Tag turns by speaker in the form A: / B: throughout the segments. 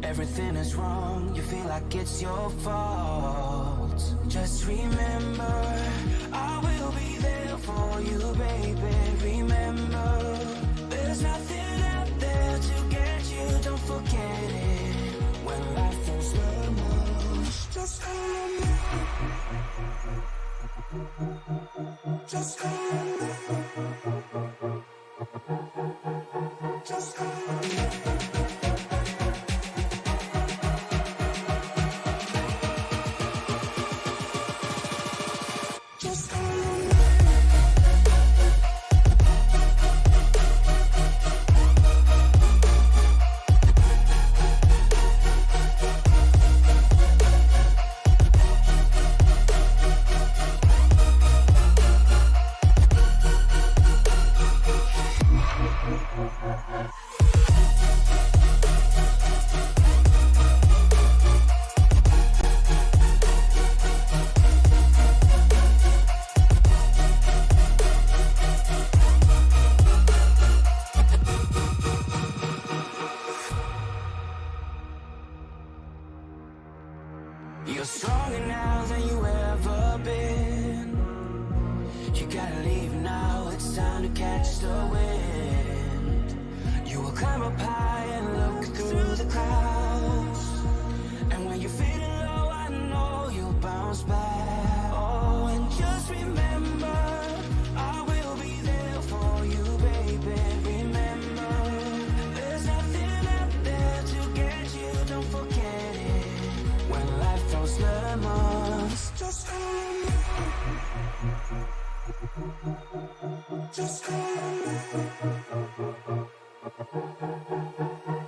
A: Everything is wrong, you feel like it's your fault. Just remember, I will be there for you, baby. Remember, there's nothing out there to get you, don't forget it. When life feels lemons, just hold me. Just hold me. Just hold me. You're stronger now than you ever been. You gotta leave now, it's time to catch the wind. You will climb up high and look through the clouds. And when you're feeling low, I know you'll bounce back. Oh, and just remember, I will be there for you, baby. Remember, there's nothing out there to get you, don't forget it. When life throws lemons, just hold me. Just hold me.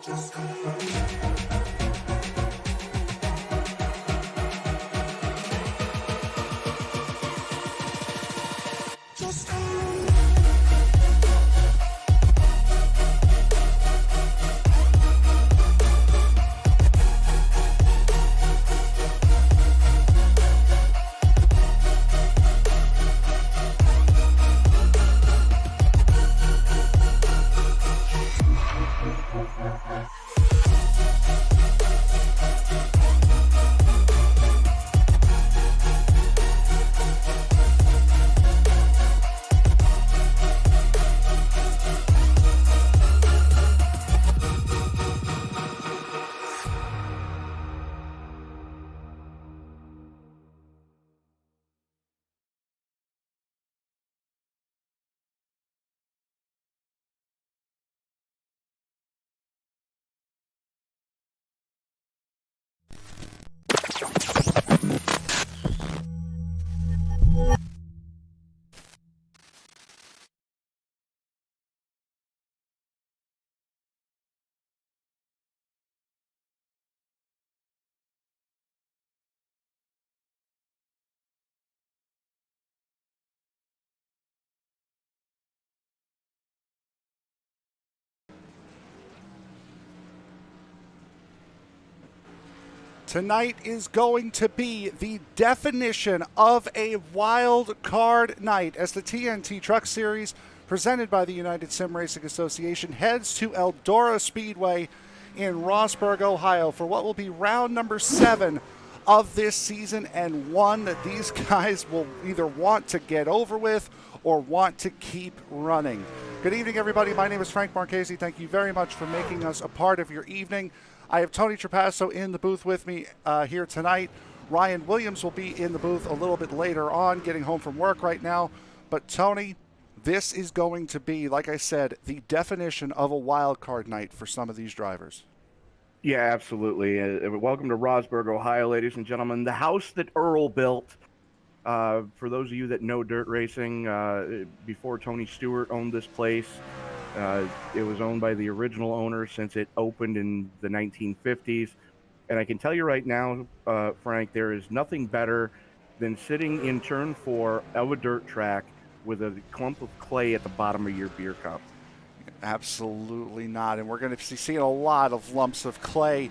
A: Just hold me. Just hold me.
B: Tonight is going to be the definition of a wild card night as the TNT Truck Series, presented by the United Sim Racing Association, heads to Eldora Speedway in Rossburg, Ohio for what will be round number 7 of this season, and one that these guys will either want to get over with or want to keep running. Good evening, everybody. My name is Frank Marchese. Thank you very much for making us a part of your evening. I have Tony Trapasso in the booth with me here tonight. Ryan Williams will be in the booth a little bit later on, getting home from work right now. But Tony, this is going to be, like I said, the definition of a wild card night for some of these drivers.
C: Yeah, absolutely. Welcome to Rossburg, Ohio, ladies and gentlemen. The house that Earl built. For those of you that know dirt racing, before Tony Stewart owned this place, it was owned by the original owner since it opened in the 1950s. And I can tell you right now, Frank, there is nothing better than sitting in turn 4 of a dirt track with a clump of clay at the bottom of your beer cup.
B: Absolutely not. And we're going to be seeing a lot of lumps of clay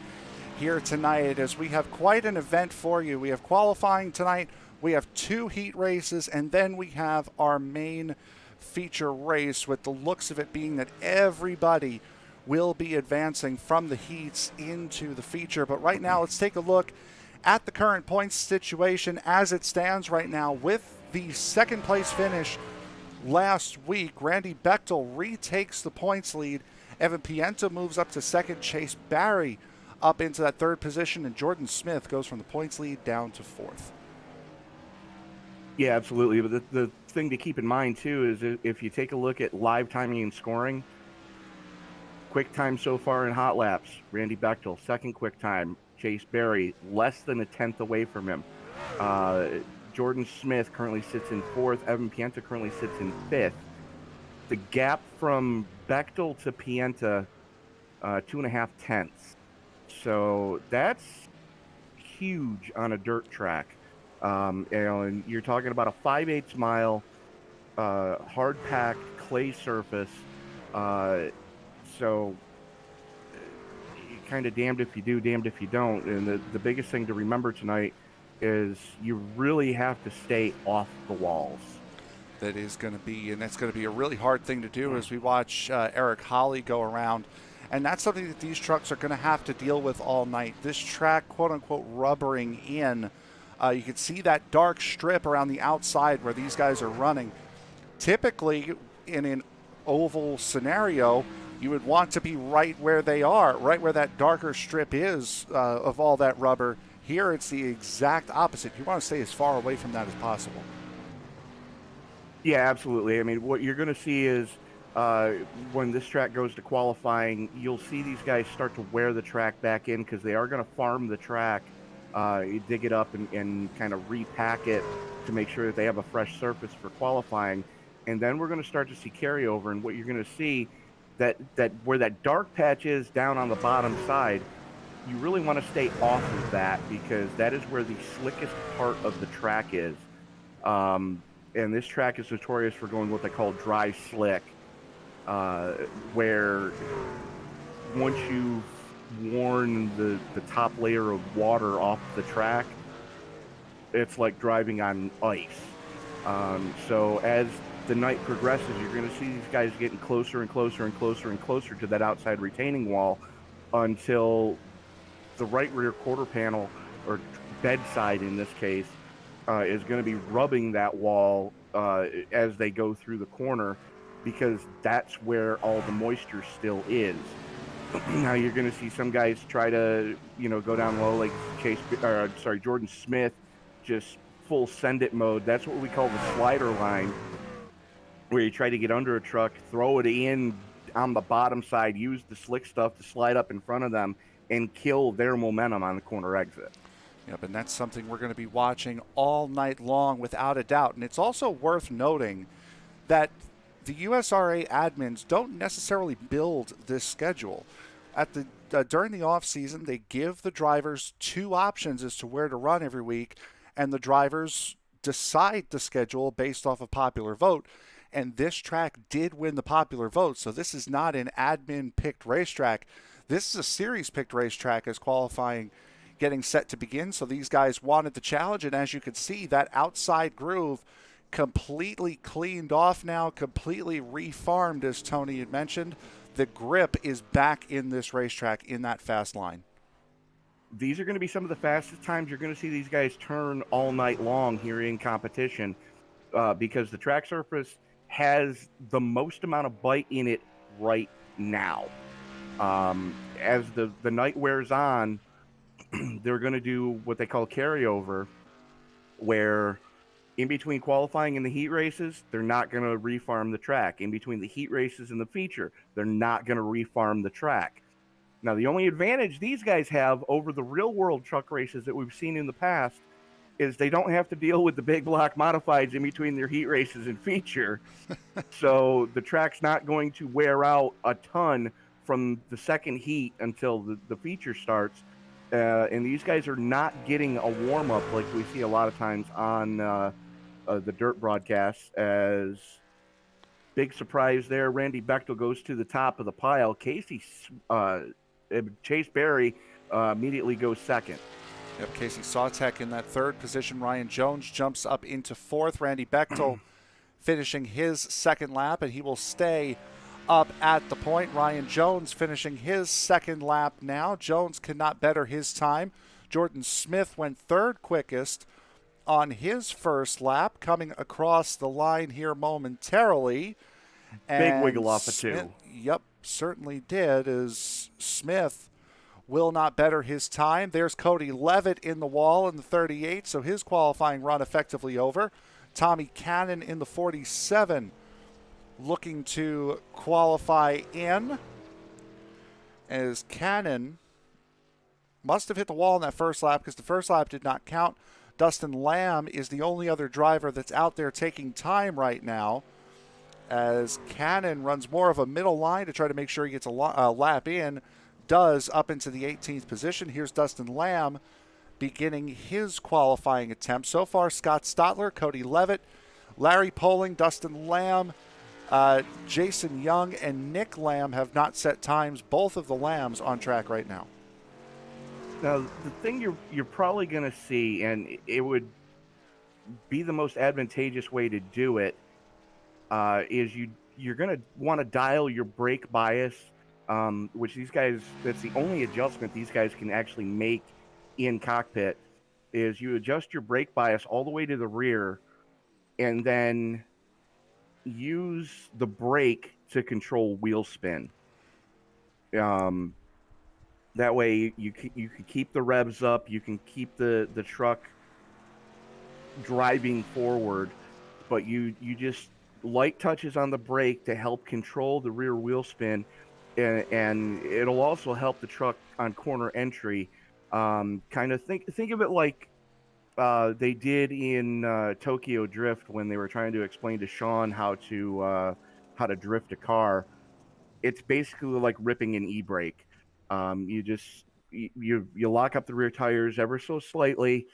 B: here tonight as we have quite an event for you. We have qualifying tonight. We have 2 heat races, and then we have our main feature race, with the looks of it being that everybody will be advancing from the heats into the feature. But right now, let's take a look at the current points situation as it stands right now. With the second place finish last week, Randy Bechtel retakes the points lead. Evan Pienta moves up to second. Chase Barry up into that third position, and Jordan Smith goes from the points lead down to fourth.
C: Yeah, absolutely. But the thing to keep in mind, too, is if you take a look at live timing and scoring, quick time so far in hot laps, Randy Bechtel, second quick time. Chase Barry, less than a tenth away from him. Jordan Smith currently sits in fourth. Evan Pienta currently sits in fifth. The gap from Bechtel to Pienta, 2.5 tenths. So that's huge on a dirt track. And you're talking about a 5/8 mile hard packed clay surface. So you're kind of damned if you do, damned if you don't. And the biggest thing to remember tonight is you really have to stay off the walls.
B: That is going to be, and that's going to be a really hard thing to do as we watch Eric Holly go around. And that's something that these trucks are going to have to deal with all night. This track, quote unquote, rubbering in. You can see that dark strip around the outside where these guys are running. Typically, in an oval scenario, you would want to be right where they are, right where that darker strip is of all that rubber. Here, it's the exact opposite. You want to stay as far away from that as possible.
C: Yeah, absolutely. I mean, what you're going to see is when this track goes to qualifying, you'll see these guys start to wear the track back in because they are going to farm the track. You dig it up and kind of repack it to make sure that they have a fresh surface for qualifying. And then we're going to start to see carryover. And what you're going to see, that where that dark patch is down on the bottom side, you really want to stay off of that because that is where the slickest part of the track is. And this track is notorious for going what they call dry slick, where once you've worn the top layer of water off the track, it's like driving on ice. So as the night progresses, you're going to see these guys getting closer and closer and closer and closer to that outside retaining wall until the right rear quarter panel, or bedside in this case, is going to be rubbing that wall as they go through the corner, because that's where all the moisture still is. Now you're going to see some guys try to, go down low, like Jordan Smith, just full send it mode. That's what we call the slider line, where you try to get under a truck, throw it in on the bottom side, use the slick stuff to slide up in front of them and kill their momentum on the corner exit.
B: Yep, and that's something we're going to be watching all night long without a doubt. And it's also worth noting that the USRA admins don't necessarily build this schedule. During the off season, they give the drivers 2 options as to where to run every week, and the drivers decide the schedule based off of popular vote. And this track did win the popular vote, so this is not an admin-picked racetrack. This is a series-picked racetrack as qualifying getting set to begin. So these guys wanted the challenge, and as you can see, that outside groove completely cleaned off now, completely refarmed, as Tony had mentioned. The grip is back in this racetrack in that fast line.
C: These are going to be some of the fastest times you're going to see these guys turn all night long here in competition, because the track surface has the most amount of bite in it right now. As the night wears on, they're going to do what they call carryover, where in between qualifying and the heat races, they're not going to refarm the track. In between the heat races and the feature, they're not going to refarm the track. Now, the only advantage these guys have over the real-world truck races that we've seen in the past is they don't have to deal with the big block modifieds in between their heat races and feature. So the track's not going to wear out a ton from the second heat until the feature starts. And these guys are not getting a warm-up like we see a lot of times on the dirt broadcasts. As big surprise there, Randy Bechtel goes to the top of the pile. Chase Berry immediately goes second.
B: Yep, Casey Sawtek in that third position. Ryan Jones jumps up into fourth. Randy Bechtel finishing his second lap, and he will stay up at the point. Ryan Jones finishing his second lap now. Jones cannot better his time. Jordan Smith went third quickest on his first lap, coming across the line here momentarily.
C: Big wiggle off of two.
B: Yep, certainly did, as Smith will not better his time. There's Cody Levitt in the wall in the 38, so his qualifying run effectively over. Tommy Cannon in the 47 looking to qualify in, as Cannon must have hit the wall in that first lap because the first lap did not count. Dustin Lamb is the only other driver that's out there taking time right now, as Cannon runs more of a middle line to try to make sure he gets a lap in, does up into the 18th position. Here's Dustin Lamb beginning his qualifying attempt. So far, Scott Stotler, Cody Levitt, Larry Poling, Dustin Lamb, Jason Young, and Nick Lamb have not set times. Both of the Lambs on track right now.
C: Now, the thing you're probably going to see, and it would be the most advantageous way to do it, is you're going to want to dial your brake bias, which these guys, that's the only adjustment these guys can actually make in cockpit, is you adjust your brake bias all the way to the rear and then use the brake to control wheel spin. That way you can keep the revs up, you can keep the truck driving forward, but you just light touches on the brake to help control the rear wheel spin, and it'll also help the truck on corner entry. Kind of think of it like they did in Tokyo Drift when they were trying to explain to Sean how to drift a car. It's basically like ripping an e-brake. You lock up the rear tires ever so slightly,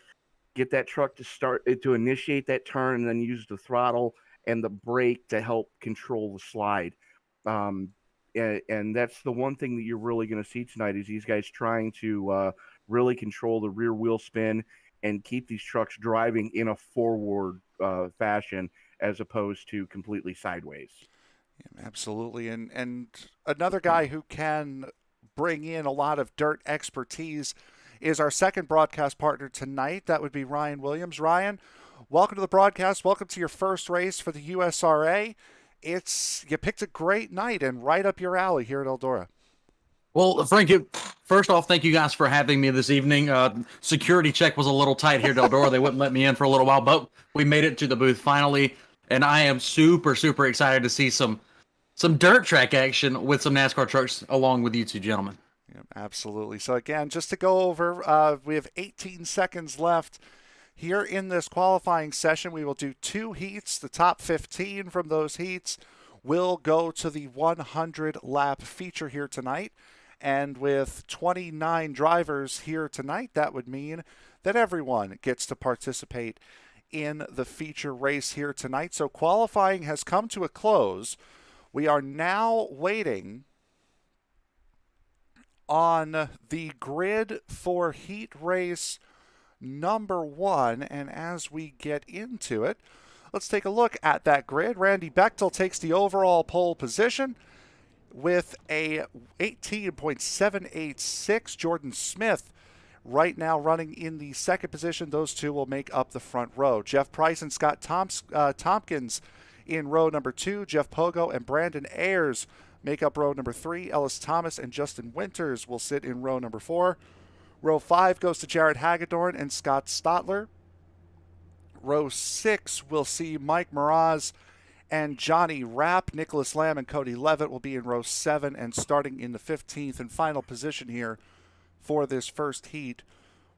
C: get that truck to initiate that turn, and then use the throttle and the brake to help control the slide. And that's the one thing that you're really going to see tonight, is these guys trying to really control the rear wheel spin and keep these trucks driving in a forward fashion as opposed to completely sideways.
B: Yeah, absolutely. And another guy who can bring in a lot of dirt expertise is our second broadcast partner tonight. That would be Ryan Williams. Ryan, welcome to the broadcast. Welcome to your first race for the USRA. You picked a great night and right up your alley here at Eldora.
D: Well, Frank, first off, thank you guys for having me this evening. Security check was a little tight here at Eldora. They wouldn't let me in for a little while, but we made it to the booth finally, and I am super, super excited to see some dirt track action with some NASCAR trucks along with you two gentlemen.
B: Yeah, absolutely. So again, just to go over, we have 18 seconds left here in this qualifying session. We will do 2 heats. The top 15 from those heats will go to the 100-lap feature here tonight. And with 29 drivers here tonight, that would mean that everyone gets to participate in the feature race here tonight. So qualifying has come to a close. We are now waiting on the grid for heat race number 1. And as we get into it, let's take a look at that grid. Randy Bechtel takes the overall pole position with a 18.786. Jordan Smith right now running in the second position. Those two will make up the front row. Jeff Price and Scott Tompkins in row number 2. Jeff Pogo and Brandon Ayers make up row number 3. Ellis Thomas and Justin Winters will sit in row number 4. Row 5 goes to Jared Hagedorn and Scott Stotler. Row 6 will see Mike Mraz and Johnny Rapp. Nicholas Lamb and Cody Levitt will be in row 7, and starting in the 15th and final position here for this first heat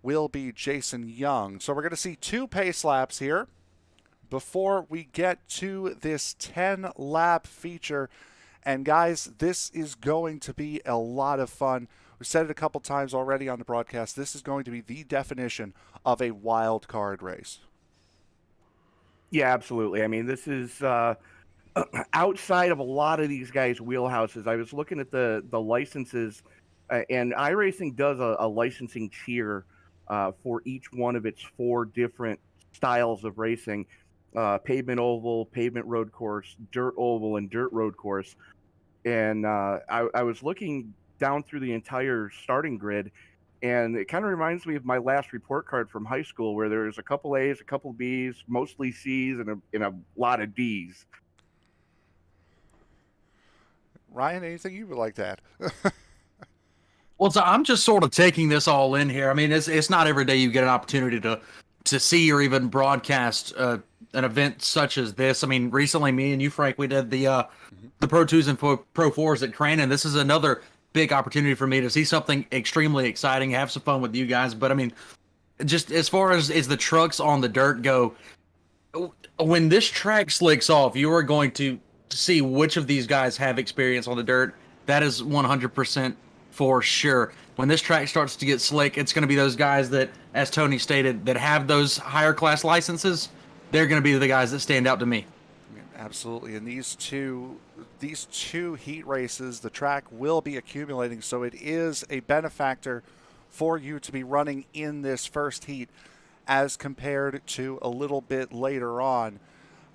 B: will be Jason Young. So we're going to see 2 pace laps here before we get to this 10-lap feature. And guys, this is going to be a lot of fun. We've said it a couple times already on the broadcast. This is going to be the definition of a wild card race.
C: Yeah, absolutely. I mean, this is outside of a lot of these guys' wheelhouses. I was looking at the licenses, and iRacing does a licensing tier for each one of its 4 different styles of racing: pavement oval, pavement road course, dirt oval, and dirt road course. And I was looking down through the entire starting grid, and it kind of reminds me of my last report card from high school, where there's a couple A's, a couple B's, mostly C's, and a lot of D's.
B: Ryan, anything you would like to add?
D: Well, so I'm just sort of taking this all in here. I mean, it's not every day you get an opportunity to see or even broadcast an event such as this. I mean, recently, me and you, Frank, we did the Pro 2s and Pro 4s at Cranon. This is another big opportunity for me to see something extremely exciting, have some fun with you guys. But I mean, just as far as the trucks on the dirt go, when this track slicks off, you are going to see which of these guys have experience on the dirt. That is 100% for sure. When this track starts to get slick, it's going to be those guys that, as Tony stated, that have those higher class licenses. They're going to be the guys that stand out to me.
B: Absolutely. And these two heat races, the track will be accumulating, so it is a benefactor for you to be running in this first heat as compared to a little bit later on.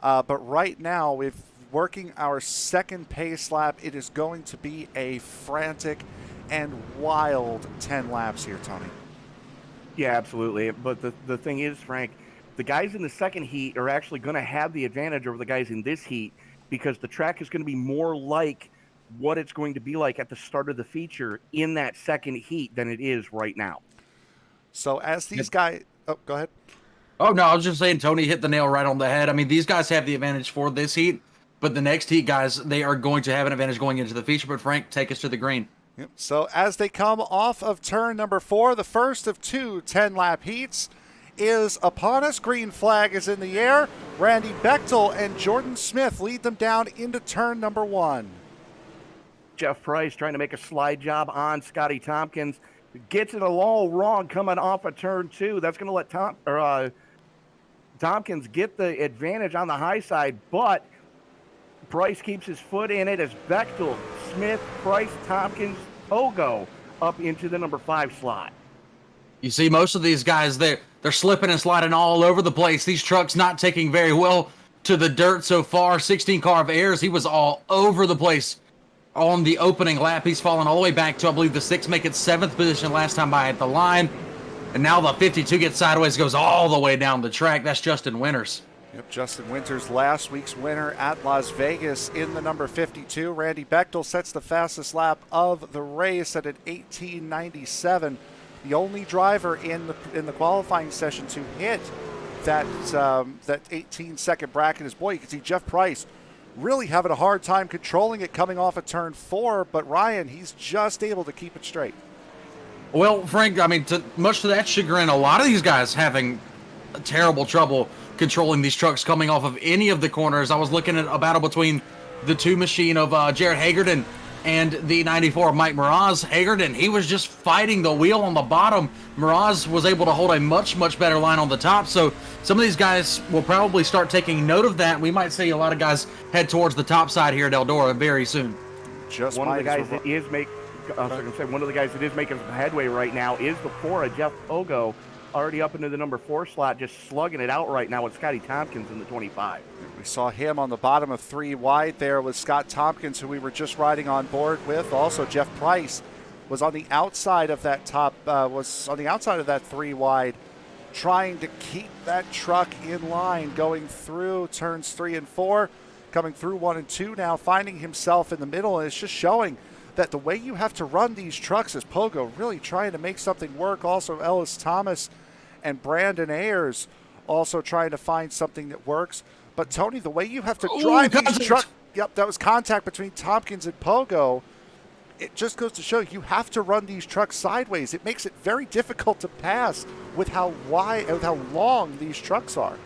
B: But right now, we're working our second pace lap. It is going to be a frantic and wild 10 laps here, Tony.
C: Yeah, absolutely. But the thing is, Frank, the guys in the second heat are actually going to have the advantage over the guys in this heat, because the track is going to be more like what it's going to be like at the start of the feature in that second heat than it is right now.
B: So as these guys... Oh, go ahead.
D: Oh, no, I was just saying Tony hit the nail right on the head. I mean, these guys have the advantage for this heat, but the next heat, guys, they are going to have an advantage going into the feature. But Frank, take us to the green.
B: Yep. So as they come off of turn number 4, the first of 2 10-lap heats is upon us. Green flag is in the air. Randy Bechtel and Jordan Smith lead them down into turn number 1.
C: Jeff Price trying to make a slide job on Scotty Tompkins. Gets it all wrong coming off of turn 2. That's going to let Tompkins get the advantage on the high side, but Price keeps his foot in it as Bechtel, Smith, Price, Tompkins, Pogo up into the number 5 slot.
D: You see, most of these guys, they're slipping and sliding all over the place. These trucks not taking very well to the dirt so far. 16 car of Ayers, he was all over the place on the opening lap. He's fallen all the way back to, I believe, the 6th, make it 7th position last time by at the line. And now the 52 gets sideways, goes all the way down the track. That's Justin Winters.
B: Yep, Justin Winters, last week's winner at Las Vegas in the number 52. Randy Bechtel sets the fastest lap of the race at an 18:97. The only driver in the qualifying session to hit that 18-second bracket is, boy, you can see Jeff Price really having a hard time controlling it coming off of turn 4. But Ryan, he's just able to keep it straight.
D: Well, Frank, I mean, much to that chagrin, a lot of these guys having terrible trouble controlling these trucks coming off of any of the corners. I was looking at a battle between the 2 machine of Jared Hagerden and the 94 of Mike Mraz. Hagerden, he was just fighting the wheel on the bottom. Mraz was able to hold a much, much better line on the top. So some of these guys will probably start taking note of that. We might see a lot of guys head towards the top side here at Eldora very soon.
C: One of the guys that is I was going to say, one of the guys that is making some headway right now is the Fora, Jeff Pogo, already up into the number 4 slot, just slugging it out right now with Scotty Tompkins in the 25.
B: We saw him on the bottom of 3 wide there with Scott Tompkins, who we were just riding on board with. Also, Jeff Price was on the outside of that was on the outside of that 3 wide, trying to keep that truck in line, going through turns 3 and 4, coming through 1 and 2 now, finding himself in the middle, and it's just showing that the way you have to run these trucks is Pogo really trying to make something work. Also, Ellis Thomas and Brandon Ayers also trying to find something that works. But, Tony, the way you have to drive these trucks... Yep, that was contact between Tompkins and Pogo. It just goes to show you have to run these trucks sideways. It makes it very difficult to pass with how wide, with how long these trucks are.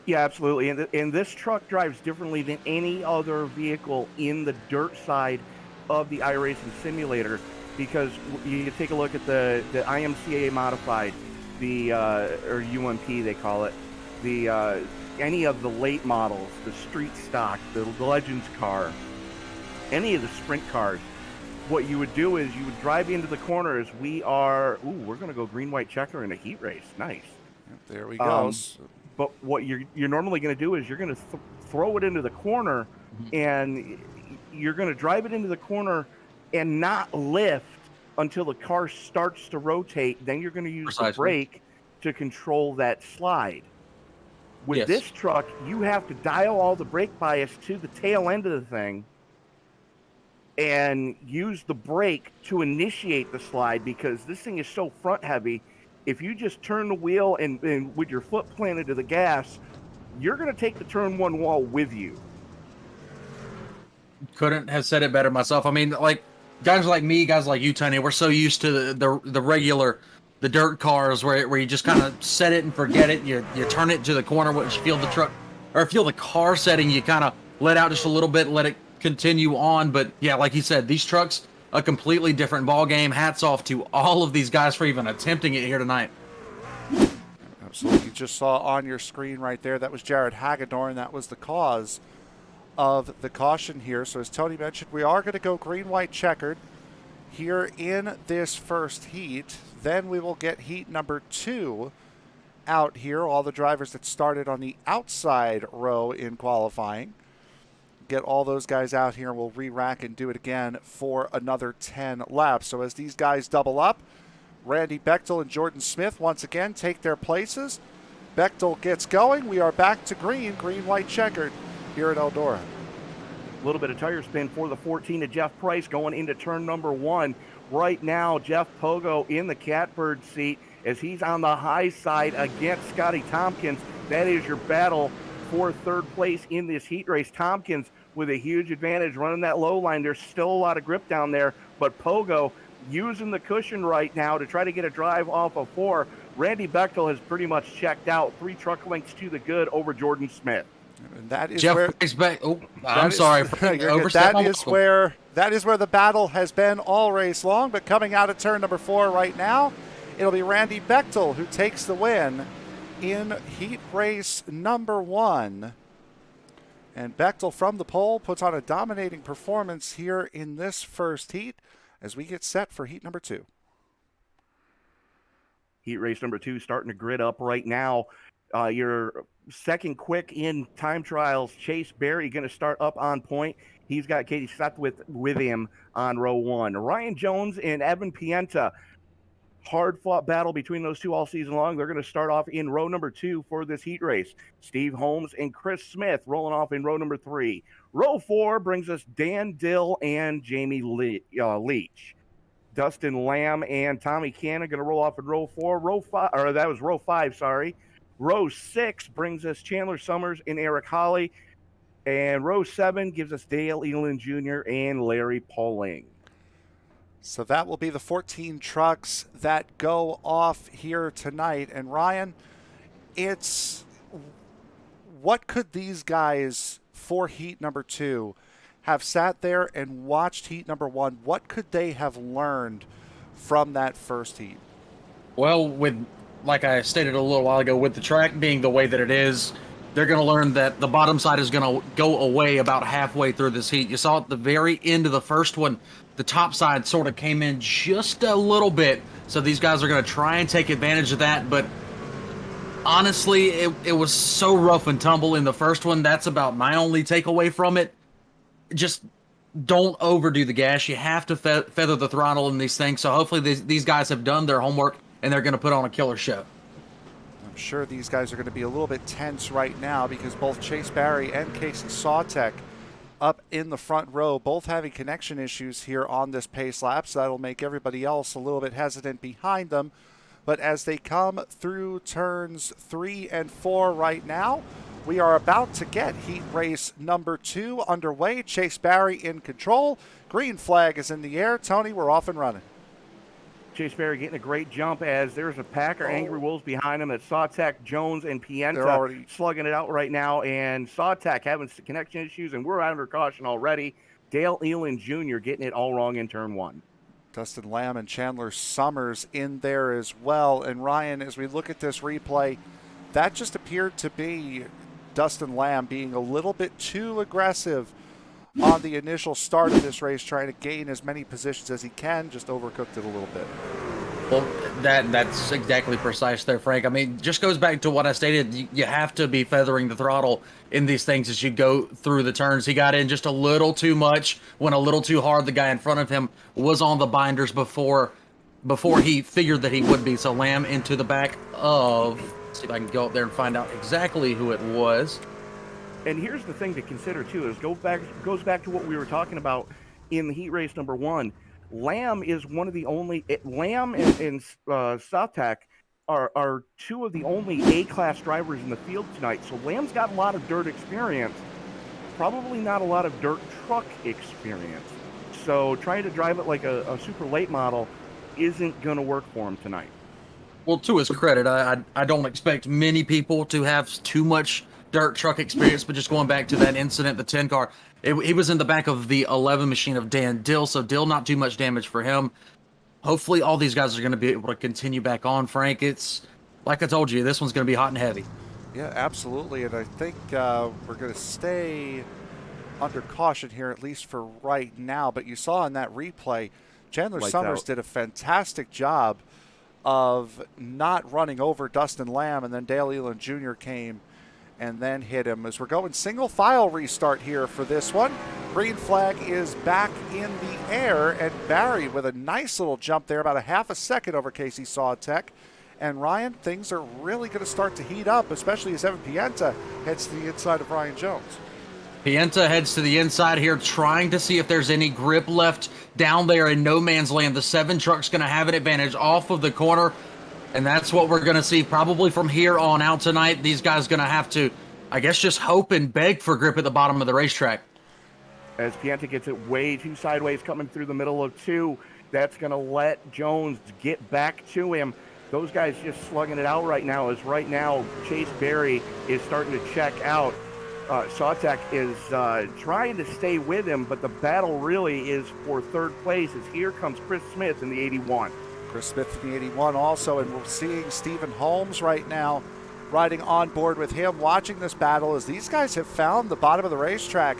C: Yeah, absolutely. And this truck drives differently than any other vehicle in the dirt side of the iRacing simulator, because you take a look at the IMCA modified, the or UMP they call it, the any of the late models, the street stock, the Legends car, any of the sprint cars. What you would do is you would drive into the corners. We're going to go green, white checker in a heat race. Nice.
B: There we go.
C: But what you're normally going to do is you're going to throw it into the corner, and you're going to drive it into the corner and not lift until the car starts to rotate. Then you're going to use the brake to control that slide. With this truck, you have to dial all the brake bias to the tail end of the thing and use the brake to initiate the slide, because this thing is so front heavy. If you just turn the wheel and with your foot planted to the gas, you're going to take the turn 1 wall with you.
D: Couldn't have said it better myself. I mean, like, guys like me, guys like you, Tony, we're so used to the regular, the dirt cars where you just kind of set it and forget it. You turn it to the corner, once you feel the truck, or feel the car setting, you kind of let out just a little bit, let it continue on. But yeah, like you said, these trucks, a completely different ball game. Hats off to all of these guys for even attempting it here tonight.
B: Absolutely. You just saw on your screen right there, that was Jared Hagedorn. That was the cause of the caution here. So as Tony mentioned, we are going to go green, white, checkered here in this first heat. Then we will get heat number 2 out here. All the drivers that started on the outside row in qualifying. Get all those guys out here, and we'll re-rack and do it again for another 10 laps. So as these guys double up, Randy Bechtel and Jordan Smith once again take their places. Bechtel gets going. We are back to green, white, checkered here at Eldora.
C: A little bit of tire spin for the 14 of Jeff Price going into turn number 1. Right now, Jeff Pogo in the catbird seat as he's on the high side against Scotty Tompkins. That is your battle for third place in this heat race. Tompkins with a huge advantage running that low line. There's still a lot of grip down there, but Pogo using the cushion right now to try to get a drive off of 4. Randy Bechtel has pretty much checked out. 3 truck lengths to the good over Jordan Smith.
B: And that is
D: Jeff
B: where
D: Price back. Oh, I'm sorry.
B: That is where the battle has been all race long. But coming out of turn number 4 right now, it'll be Randy Bechtel who takes the win in heat race number 1. And Bechtel from the pole puts on a dominating performance here in this first heat as we get set for heat number 2.
C: Heat race number 2 starting to grid up right now. Your second quick in time trials, Chase Berry, going to start up on point. He's got Katie Sutwith with him on row 1. Ryan Jones and Evan Pienta, hard-fought battle between those two all season long. They're going to start off in row number 2 for this heat race. Steve Holmes and Chris Smith rolling off in row number 3. Row 4 brings us Dan Dill and Jamie Leach. Dustin Lamb and Tommy Cannon going to roll off in row 4. Row 5, sorry. Row 6 brings us Chandler Summers and Eric Holly. And row 7 gives us Dale Elan Jr. and Larry Pauling.
B: So that will be the 14 trucks that go off here tonight. And Ryan, what could these guys for heat number 2 have sat there and watched heat number 1? What could they have learned from that first heat?
D: Well, like I stated a little while ago, with the track being the way that it is, they're going to learn that the bottom side is going to go away about halfway through this heat. You saw at the very end of the first one, the top side sort of came in just a little bit. So these guys are going to try and take advantage of that. But honestly, it was so rough and tumble in the first one. That's about my only takeaway from it. Just don't overdo the gas. You have to feather the throttle in these things. So hopefully these guys have done their homework and they're going to put on a killer show.
B: I'm sure these guys are going to be a little bit tense right now because both Chase Barry and Casey Sawtek up in the front row, both having connection issues here on this pace lap. So that'll make everybody else a little bit hesitant behind them. But as they come through turns 3 and 4 right now, we are about to get heat race number 2 underway. Chase Barry in control. Green flag is in the air. Tony, we're off and running.
C: Chase Barry getting a great jump as there's a pack of Angry Wolves behind him. It's Sawtek, Jones, and Pienta slugging it out right now. And Sawtek having connection issues, and we're under caution already. Dale Elan Jr. getting it all wrong in turn 1.
B: Dustin Lamb and Chandler Summers in there as well. And Ryan, as we look at this replay, that just appeared to be Dustin Lamb being a little bit too aggressive on the initial start of this race, trying to gain as many positions as he can, just overcooked it a little bit.
D: Well, that's exactly precise there, Frank. I mean, just goes back to what I stated. You have to be feathering the throttle in these things as you go through the turns. He got in just a little too much, went a little too hard. The guy in front of him was on the binders before he figured that he would be. So Lamb into the back of, let's see if I can go up there and find out exactly who it was.
C: And here's the thing to consider too, is goes back to what we were talking about in the heat race number 1. Lamb is one of the only Lamb and Sawtek are two of the only A-class drivers in the field tonight. So Lamb's got a lot of dirt experience, probably not a lot of dirt truck experience. So trying to drive it like a super late model isn't going to work for him tonight.
D: Well, to his credit, I don't expect many people to have too much dirt truck experience, but just going back to that incident, the 10 car, he was in the back of the 11 machine of Dan Dill, so Dill not too much damage for him. Hopefully all these guys are going to be able to continue back on, Frank. It's like I told you, this one's going to be hot and heavy.
B: Yeah, absolutely, and I think we're going to stay under caution here, at least for right now. But you saw in that replay, Chandler Summers did a fantastic job of not running over Dustin Lamb, and then Dale Elan Jr. came and then hit him. As we're going single file restart here for this one, green flag is back in the air, and Barry with a nice little jump there, about a half a second over Casey Sawtek. And Ryan, things are really going to start to heat up, especially as Evan Pienta heads to the inside of Ryan Jones.
D: Pienta heads to the inside here, trying to see if there's any grip left down there in no man's land. The 7 truck's going to have an advantage off of the corner, and that's what we're going to see probably from here on out tonight. These guys going to have to, I guess, just hope and beg for grip at the bottom of the racetrack.
C: As Pienta gets it way too sideways coming through the middle of 2, that's going to let Jones get back to him. Those guys just slugging it out right now, as right now Chase Barry is starting to check out. Sawtek is trying to stay with him, but the battle really is for 3rd place, as here comes Chris Smith in the 81.
B: Chris Smith in the 81 also, and we're seeing Stephen Holmes right now riding on board with him, watching this battle as these guys have found the bottom of the racetrack.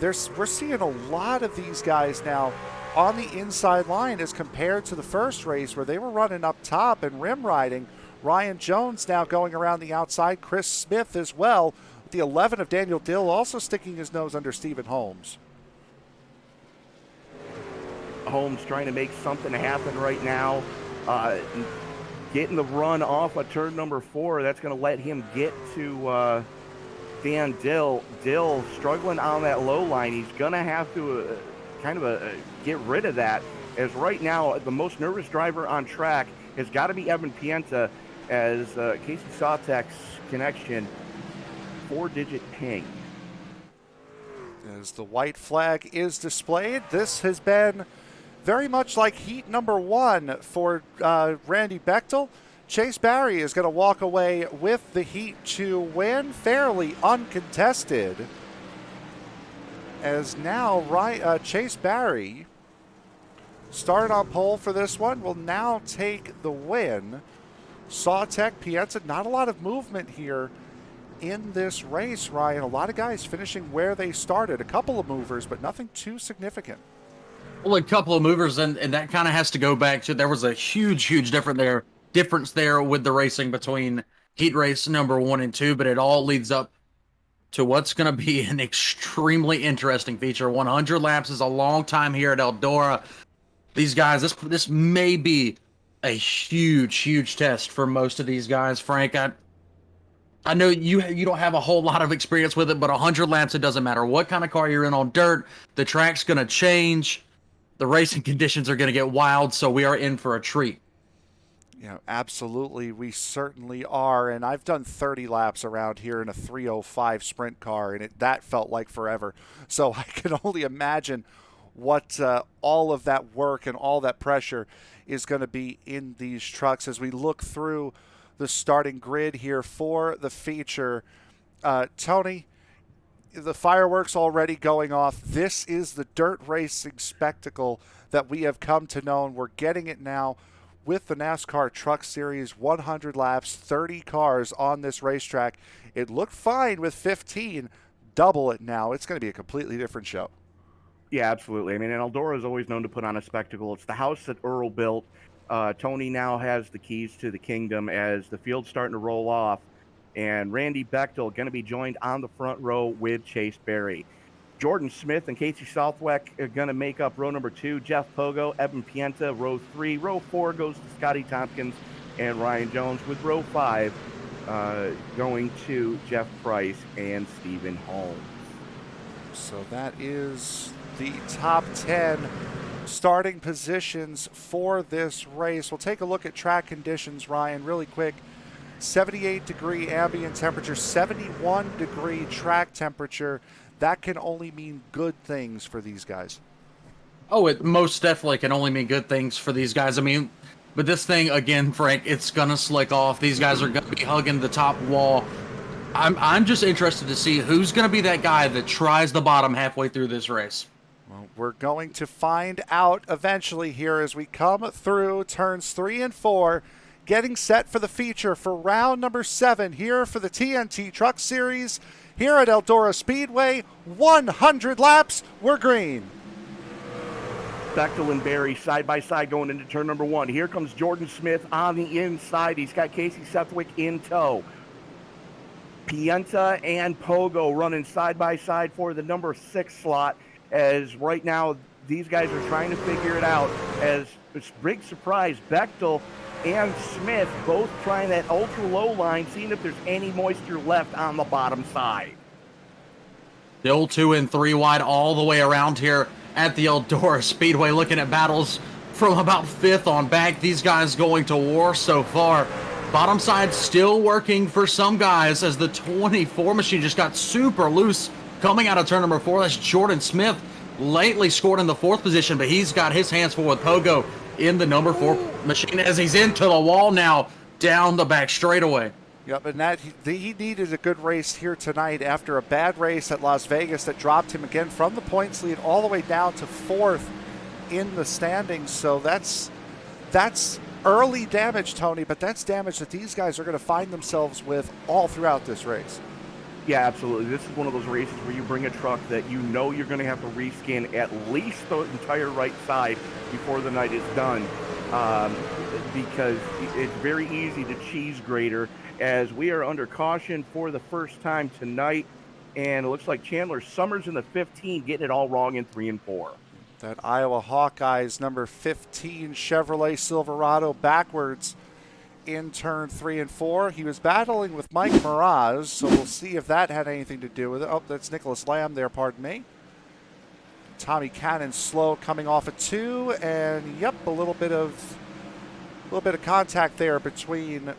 B: We're seeing a lot of these guys now on the inside line as compared to the first race where they were running up top and rim riding. Ryan Jones now going around the outside, Chris Smith as well. The 11 of Daniel Dill also sticking his nose under Stephen Holmes.
C: Holmes trying to make something happen right now. Getting the run off of turn number 4. That's going to let him get to Dan Dill. Dill struggling on that low line. He's going to have to get rid of that, as right now the most nervous driver on track has got to be Evan Pienta, as Casey Sawtek's connection 4-digit ping.
B: As the white flag is displayed, this has been very much like heat number 1 for Randy Bechtel. Chase Barry is going to walk away with the heat to win, fairly uncontested. As now Chase Barry, started on pole for this one, will now take the win. Sawtek, Pienta, not a lot of movement here in this race, Ryan. A lot of guys finishing where they started. A couple of movers, but nothing too significant.
D: Well, a couple of movers, and that kind of has to go back to there was a huge difference there with the racing between heat race number 1 and 2, but it all leads up to what's going to be an extremely interesting feature. 100 laps is a long time here at Eldora. These guys, this may be a huge test for most of these guys, Frank. I know you don't have a whole lot of experience with it, but 100 laps, it doesn't matter what kind of car you're in on dirt. The track's going to change. The racing conditions are going to get wild, so we are in for a treat.
B: Yeah, absolutely. We certainly are. And I've done 30 laps around here in a 305 sprint car, and that felt like forever. So I can only imagine what all of that work and all that pressure is going to be in these trucks as we look through the starting grid here for the feature. Tony, the fireworks already going off. This is the dirt racing spectacle that we have come to know, and we're getting it now with the NASCAR Truck Series. 100 laps, 30 cars on this racetrack. It looked fine with 15. Double it now. It's going to be a completely different show.
C: Yeah, absolutely. I mean, and Eldora is always known to put on a spectacle. It's the house that Earl built. Tony now has the keys to the kingdom as the field's starting to roll off. And Randy Bechtel going to be joined on the front row with Chase Berry. Jordan Smith and Casey Southwick are going to make up row number 2. Jeff Pogo, Evan Pienta, row 3. Row 4 goes to Scotty Tompkins and Ryan Jones, with row 5 going to Jeff Price and Stephen Holmes.
B: So that is the top 10 starting positions for this race. We'll take a look at track conditions, Ryan, really quick. 78-degree ambient temperature, 71-degree track temperature. That can only mean good things for these guys.
D: Oh, it most definitely can only mean good things for these guys. I mean, but this thing, again, Frank, it's going to slick off. These guys are going to be hugging the top wall. I'm just interested to see who's going to be that guy that tries the bottom halfway through this race.
B: Well, we're going to find out eventually here as we come through turns 3 and 4. Getting set for the feature for round number 7 here for the TNT Truck Series here at Eldora Speedway. 100 laps, we're green.
C: Bechtel and Berry side by side going into turn number 1. Here comes Jordan Smith on the inside. He's got Casey Southwick in tow. Pienta and Pogo running side by side for the number 6 slot, as right now these guys are trying to figure it out. As it's big surprise, Bechtel and Smith both trying that ultra low line, seeing if there's any moisture left on the bottom side.
D: Still 2 and 3 wide all the way around here at the Eldora Speedway, looking at battles from about 5th on back. These guys going to war so far. Bottom side still working for some guys as the 24 machine just got super loose coming out of turn number 4. That's Jordan Smith, lately scored in the 4th position, but he's got his hands full with Pogo in the number 4 machine as he's into the wall now down the back straightaway.
B: Yep, and that he needed a good race here tonight after a bad race at Las Vegas that dropped him again from the points lead all the way down to 4th in the standings. So that's early damage, Tony, but that's damage that these guys are going to find themselves with all throughout this race.
C: Yeah, absolutely. This is one of those races where you bring a truck that you know you're going to have to reskin at least the entire right side before the night is done, because it's very easy to cheese grater, as we are under caution for the first time tonight, and it looks like Chandler Summers in the 15 getting it all wrong in 3 and 4.
B: That Iowa Hawkeyes number 15 Chevrolet Silverado backwards in turn 3 and 4. He was battling with Mike Miraz, so we'll see if that had anything to do with it. Oh, that's Nicholas Lamb there, pardon me. Tommy Cannon slow coming off a 2, and yep, a little bit of contact there between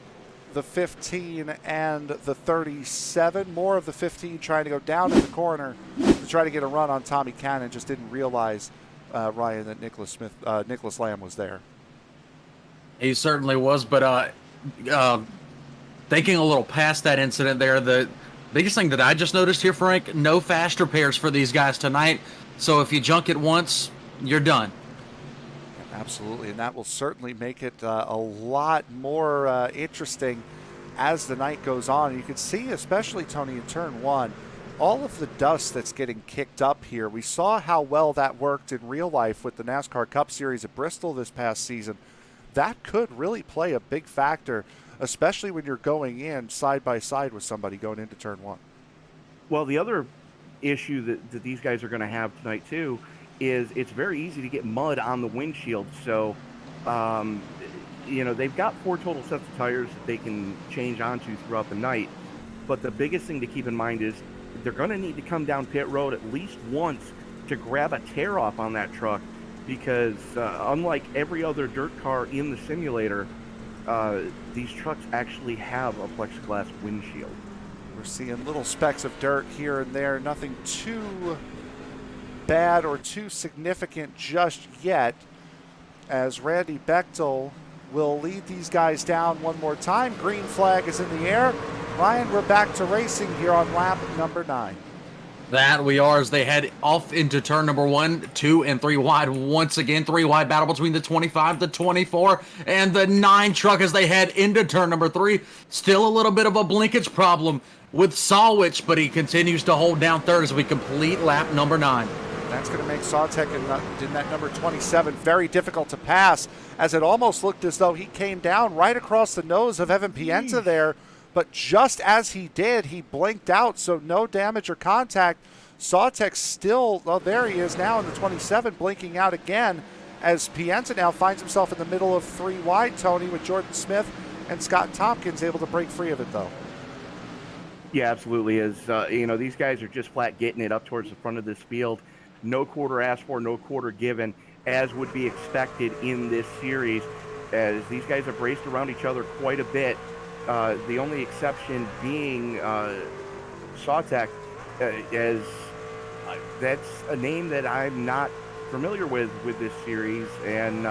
B: the 15 and the 37. More of the 15 trying to go down in the corner to try to get a run on Tommy Cannon. Just didn't realize, Ryan, that Nicholas Lamb was there.
D: He certainly was, but thinking a little past that incident there, the biggest thing that I just noticed here, Frank, no fast repairs for these guys tonight. So if you junk it once, you're done.
B: Absolutely, and that will certainly make it a lot more interesting as the night goes on. You can see, especially Tony, in turn one, all of the dust that's getting kicked up here. We saw how well that worked in real life with the NASCAR Cup Series at Bristol this past season. That could really play a big factor, especially when you're going in side by side with somebody going into turn one.
C: Well, the other issue that these guys are going to have tonight too is it's very easy to get mud on the windshield. So, they've got 4 total sets of tires that they can change onto throughout the night. But the biggest thing to keep in mind is they're going to need to come down pit road at least once to grab a tear off on that truck, because unlike every other dirt car in the simulator, these trucks actually have a plexiglass windshield.
B: We're seeing little specks of dirt here and there, nothing too bad or too significant just yet, as Randy Bechtel will lead these guys down one more time. Green flag is in the air. Ryan, we're back to racing here on lap number 9.
D: That we are, as they head off into turn number 1, 2, and 3 wide. Once again, 3 wide battle between the 25, the 24, and the 9 truck as they head into turn number 3. Still a little bit of a blinkage problem with Sawich, but he continues to hold down third as we complete lap number 9.
B: That's going to make Sawtech in that number 27 very difficult to pass, as it almost looked as though he came down right across the nose of Evan Pienta there. But just as he did, he blinked out, so no damage or contact. Sawtech still, well, there he is now in the 27, blinking out again, as Pienta now finds himself in the middle of 3 wide, Tony, with Jordan Smith and Scott Tompkins able to break free of it, though.
C: Yeah, absolutely. As these guys are just flat getting it up towards the front of this field. No quarter asked for, no quarter given, as would be expected in this series, as these guys have raced around each other quite a bit. The only exception being Sawtech, as that's a name that I'm not familiar with this series, and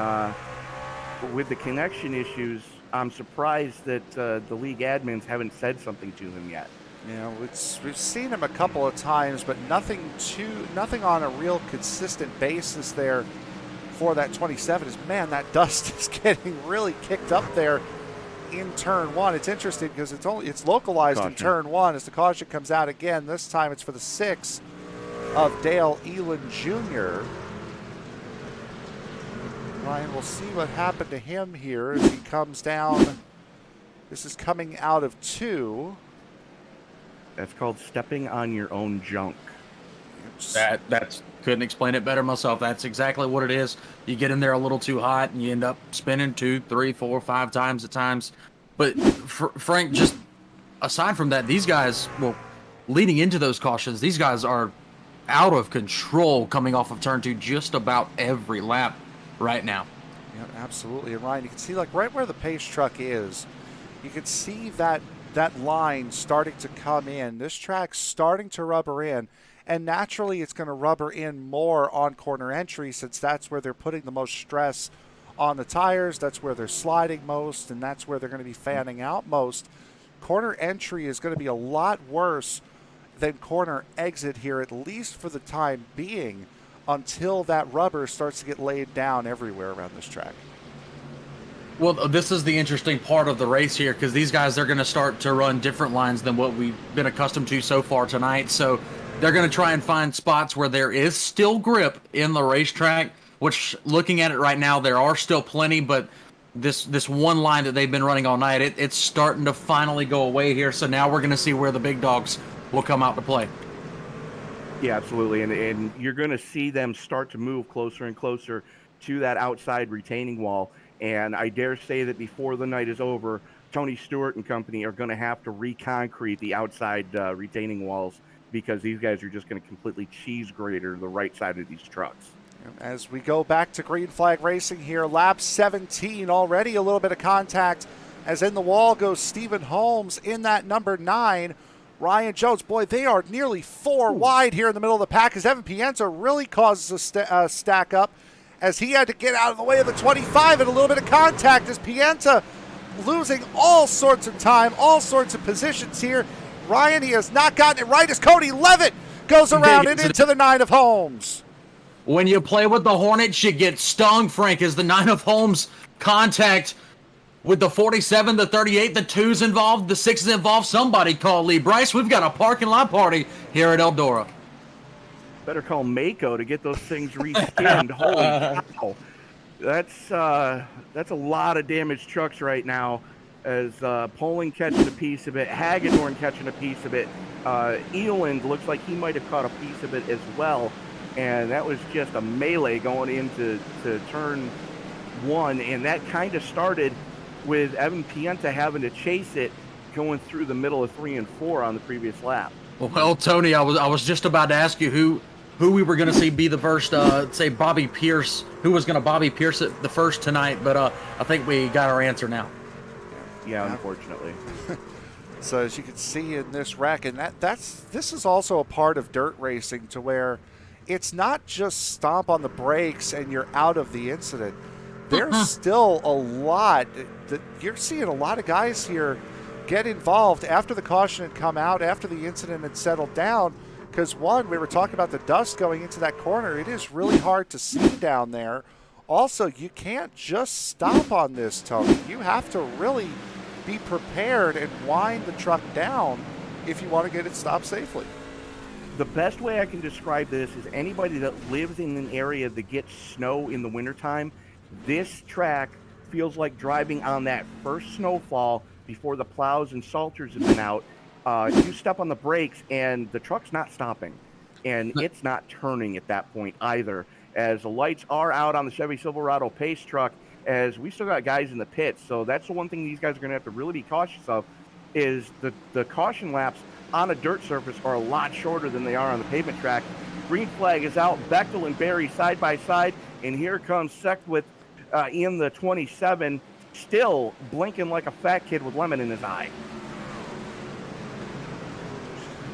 C: with the connection issues, I'm surprised that the league admins haven't said something to him yet.
B: We've seen him a couple of times, but nothing on a real consistent basis there for that 27. Is, man, that dust is getting really kicked up there in turn 1. It's interesting because it's localized caution in turn 1 as the caution comes out again. This time it's for the 6 of Dale Elan Jr. Ryan, we'll see what happened to him here as he comes down. This is coming out of 2.
C: That's called stepping on your own junk.
D: That's couldn't explain it better myself. That's exactly what it is. You get in there a little too hot and you end up spinning 2, 3, 4, 5 times at times. But Frank, just aside from that, these guys, well, leading into those cautions, these guys are out of control coming off of turn 2 just about every lap right now.
B: Yeah, absolutely. And Ryan, you can see, like, right where the pace truck is, you can see that line starting to come in. This track's starting to rubber in, and naturally it's going to rubber in more on corner entry, since that's where they're putting the most stress on the tires, that's where they're sliding most, and that's where they're going to be fanning out most. Corner entry is going to be a lot worse than corner exit here, at least for the time being, until that rubber starts to get laid down everywhere around this track.
D: Well, this is the interesting part of the race here, because these guys, they're going to start to run different lines than what we've been accustomed to so far tonight. So they're going to try and find spots where there is still grip in the racetrack, which, looking at it right now, there are still plenty, but this one line that they've been running all night, it's starting to finally go away here. So now we're going to see where the big dogs will come out to play.
C: Yeah, absolutely. And you're going to see them start to move closer and closer to that outside retaining wall. And I dare say that before the night is over, Tony Stewart and company are going to have to reconcrete the outside retaining walls, because these guys are just going to completely cheese grater the right side of these trucks.
B: As we go back to green flag racing here, lap 17, already a little bit of contact as in the wall goes Stephen Holmes in that number 9. Ryan Jones, boy, they are nearly 4 wide here in the middle of the pack, as Evan Pienta really causes a stack up, as he had to get out of the way of the 25, and a little bit of contact as Pienta losing all sorts of time, all sorts of positions here. Ryan, he has not gotten it right as Cody Levitt goes around and into the 9 of Holmes.
D: When you play with the Hornets, you get stung, Frank, as the 9 of Holmes contact with the 47, the 38, the 2's involved, the 6's involved. Somebody call Lee Bryce. We've got a parking lot party here at Eldora.
C: Better call Mako to get those things reskinned. Holy cow. That's a lot of damaged trucks right now, as Poling catching a piece of it, Hagedorn catching a piece of it. Eland looks like he might have caught a piece of it as well. And that was just a melee going into turn 1. And that kind of started with Evan Pienta having to chase it going through the middle of 3 and 4 on the previous lap.
D: Well, Tony, I was just about to ask you who we were going to see be the first, say Bobby Pierce, who was going to Bobby Pierce it the first tonight, but I think we got our answer now.
C: Yeah, unfortunately.
B: So as you can see in this wreck, and this is also a part of dirt racing, to where it's not just stomp on the brakes and you're out of the incident. There's still a lot that you're seeing. A lot of guys here get involved after the caution had come out, after the incident had settled down. Because one, we were talking about the dust going into that corner. It is really hard to see down there. Also, you can't just stop on this, Tony. You have to really be prepared and wind the truck down if you want to get it stopped safely.
C: The best way I can describe this is anybody that lives in an area that gets snow in the wintertime, this track feels like driving on that first snowfall before the plows and salters have been out. You step on the brakes and the truck's not stopping, and it's not turning at that point either, as the lights are out on the Chevy Silverado Pace truck, as we still got guys in the pits. So that's the one thing these guys are going to have to really be cautious of, is the caution laps on a dirt surface are a lot shorter than they are on the pavement track. Green flag is out. Bechtel and Barry side by side, and here comes Seckwith in the 27, still blinking like a fat kid with lemon in his eye.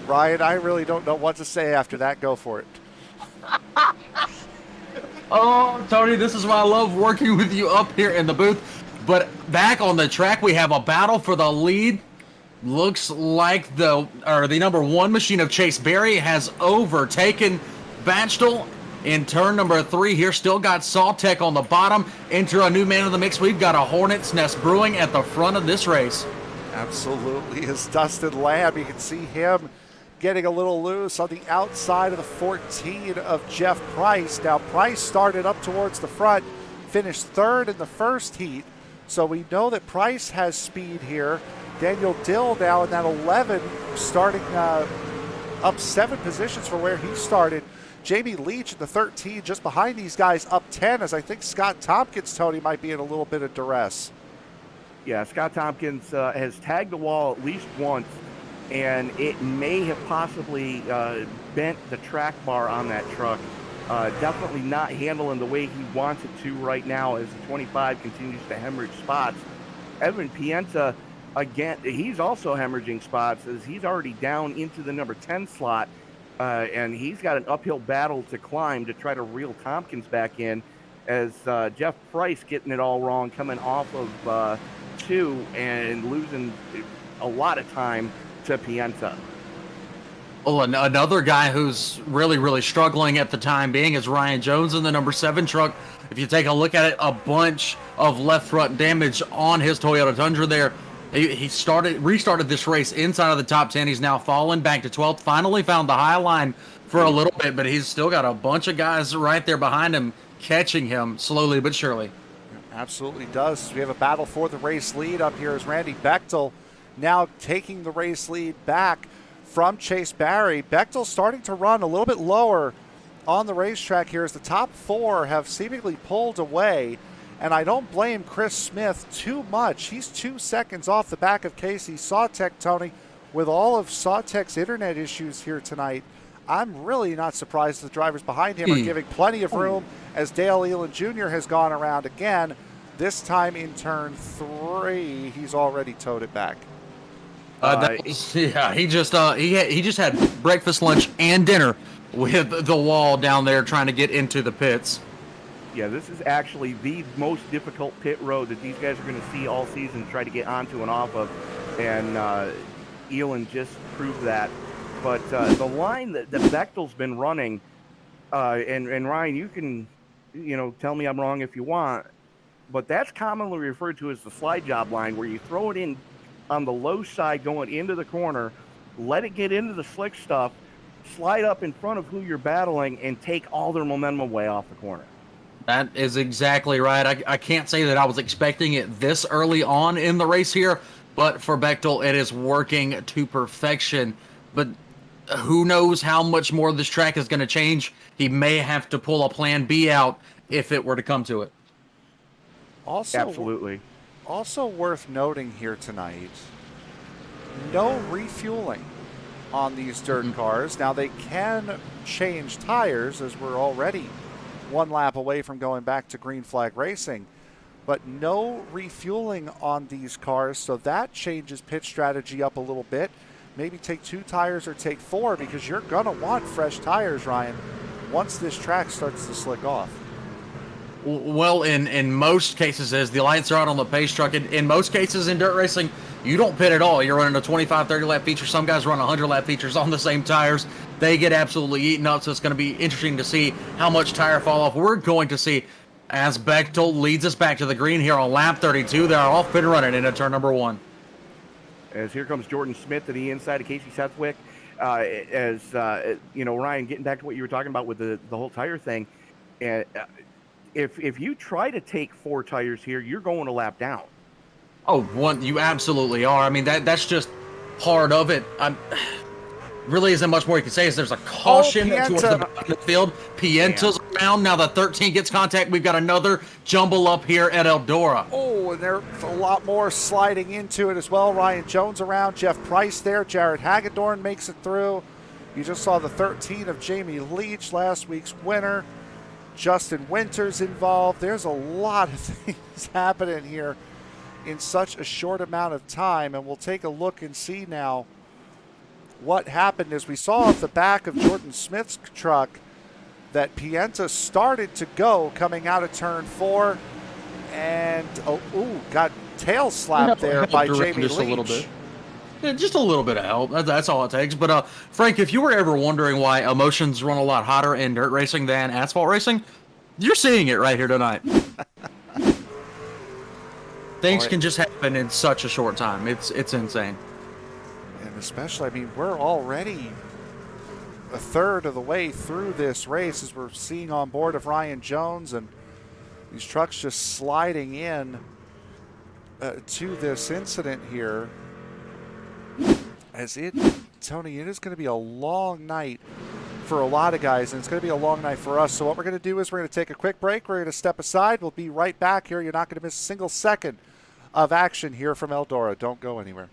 B: Ryan, I really don't know what to say after that. Go for it.
D: Oh, Tony, this is why I love working with you up here in the booth. But back on the track, we have a battle for the lead. Looks like the number 1 machine of Chase Berry has overtaken Bechtel in turn number 3 here. Still got Sawtech on the bottom. Enter a new man in the mix. We've got a Hornet's Nest brewing at the front of this race.
B: Absolutely. Is Dustin Lamb. You can see him getting a little loose on the outside of the 14 of Jeff Price. Now, Price started up towards the front, finished 3rd in the first heat, so we know that Price has speed here. Daniel Dill now in that 11, starting up 7 positions from where he started. Jamie Leach in the 13, just behind these guys, up 10, as I think Scott Tompkins, Tony, might be in a little bit of duress.
C: Yeah, Scott Tompkins has tagged the wall at least once, and it may have possibly bent the track bar on that truck. Definitely not handling the way he wants it to right now, as the 25 continues to hemorrhage spots. Evan Pienta, again, he's also hemorrhaging spots, as he's already down into the number 10 slot, and he's got an uphill battle to climb to try to reel Tompkins back in, as Jeff Price getting it all wrong, coming off of 2 and losing a lot of time to Pienta.
D: Well, another guy who's really, really struggling at the time being is Ryan Jones in the number 7 truck. If you take a look at it, a bunch of left front damage on his Toyota Tundra there. He restarted this race inside of the top 10. He's now fallen back to 12th. Finally found the high line for a little bit, but he's still got a bunch of guys right there behind him catching him slowly but surely.
B: Absolutely does. We have a battle for the race lead up here as Randy Bechtel now taking the race lead back from Chase Barry. Bechtel starting to run a little bit lower on the racetrack here as the top 4 have seemingly pulled away. And I don't blame Chris Smith too much. He's 2 seconds off the back of Casey Sawtech, Tony. With all of Sawtech's internet issues here tonight, I'm really not surprised the drivers behind him are giving plenty of room, as Dale Elan Jr. has gone around again. This time in turn 3, he's already towed it back.
D: He just had breakfast, lunch, and dinner with the wall down there trying to get into the pits.
C: Yeah, this is actually the most difficult pit road that these guys are going to see all season, try to get onto and off of, and Elan just proved that. But the line that Bechtel's been running, and Ryan, you can, tell me I'm wrong if you want. but that's commonly referred to as the slide job line, where you throw it in on the low side going into the corner, let it get into the slick stuff, slide up in front of who you're battling, and take all their momentum away off the corner.
D: That is exactly right. I can't say that I was expecting it this early on in the race here, but for Bechtel, it is working to perfection. But who knows how much more this track is going to change. He may have to pull a plan B out if it were to come to it.
C: Absolutely.
B: Also worth noting here tonight, no refueling on these dirt cars. Now they can change tires, as we're already one lap away from going back to green flag racing, but no refueling on these cars, so that changes pit strategy up a little bit. Maybe take 2 tires or take 4, because you're gonna want fresh tires, Ryan, once this track starts to slick off.
D: Well, in most cases, as the lights are out on the pace truck, in most cases in dirt racing, you don't pit at all. You're running a 25, 30 lap feature. Some guys run 100 lap features on the same tires. They get absolutely eaten up, so it's going to be interesting to see how much tire fall off we're going to see as Bechtel leads us back to the green here on lap 32. They're off and running into turn number 1.
C: As here comes Jordan Smith to the inside of Casey Southwick. Ryan, getting back to what you were talking about with the whole tire thing, if you try to take 4 tires here, you're going a lap down.
D: Oh, you absolutely are. I mean, that's just part of it. Really isn't much more you can say. Is there's a caution towards the back of the field. Pienta's around. Now the 13 gets contact. We've got another jumble up here at Eldora.
B: Oh, and there's a lot more sliding into it as well. Ryan Jones around. Jeff Price there. Jared Hagedorn makes it through. You just saw the 13 of Jamie Leach, last week's winner. Justin Winters involved. There's a lot of things happening here in such a short amount of time, and we'll take a look and see now what happened. As we saw off the back of Jordan Smith's truck that Pienta started to go coming out of turn 4, and got tail slapped there by Jamie Leach.
D: A little bit. Yeah, just a little bit of help. That's all it takes. But Frank, if you were ever wondering why emotions run a lot hotter in dirt racing than asphalt racing, you're seeing it right here tonight. Things can just happen in such a short time. It's insane.
B: And especially, I mean, we're already a third of the way through this race as we're seeing on board of Ryan Jones, and these trucks just sliding in to this incident here. Tony, it is going to be a long night for a lot of guys, and it's going to be a long night for us. So what we're going to do is we're going to take a quick break. We're going to step aside. We'll be right back here. You're not going to miss a single second of action here from Eldora. Don't go anywhere.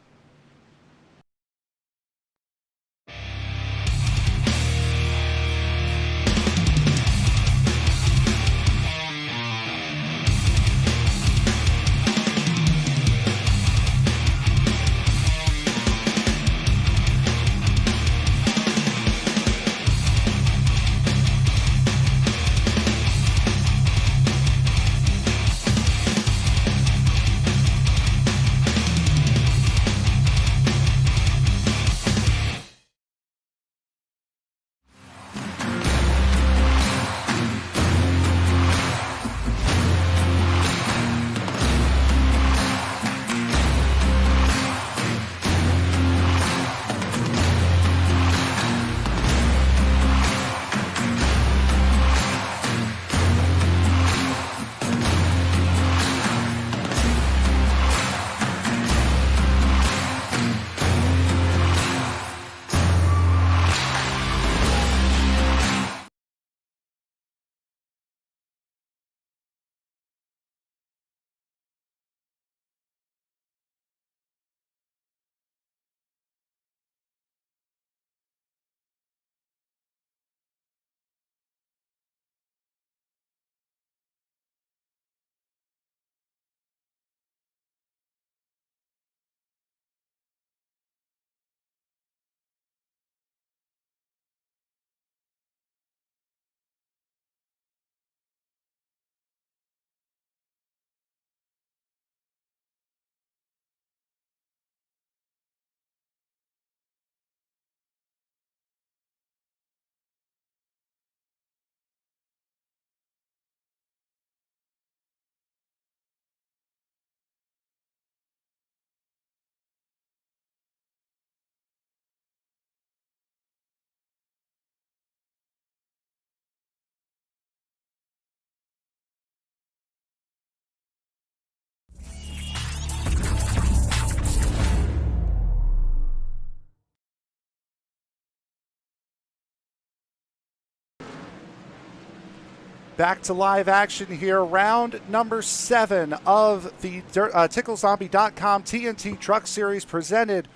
B: Back to live action here. Round number 7 of the TickleZombie.com TNT Truck Series presented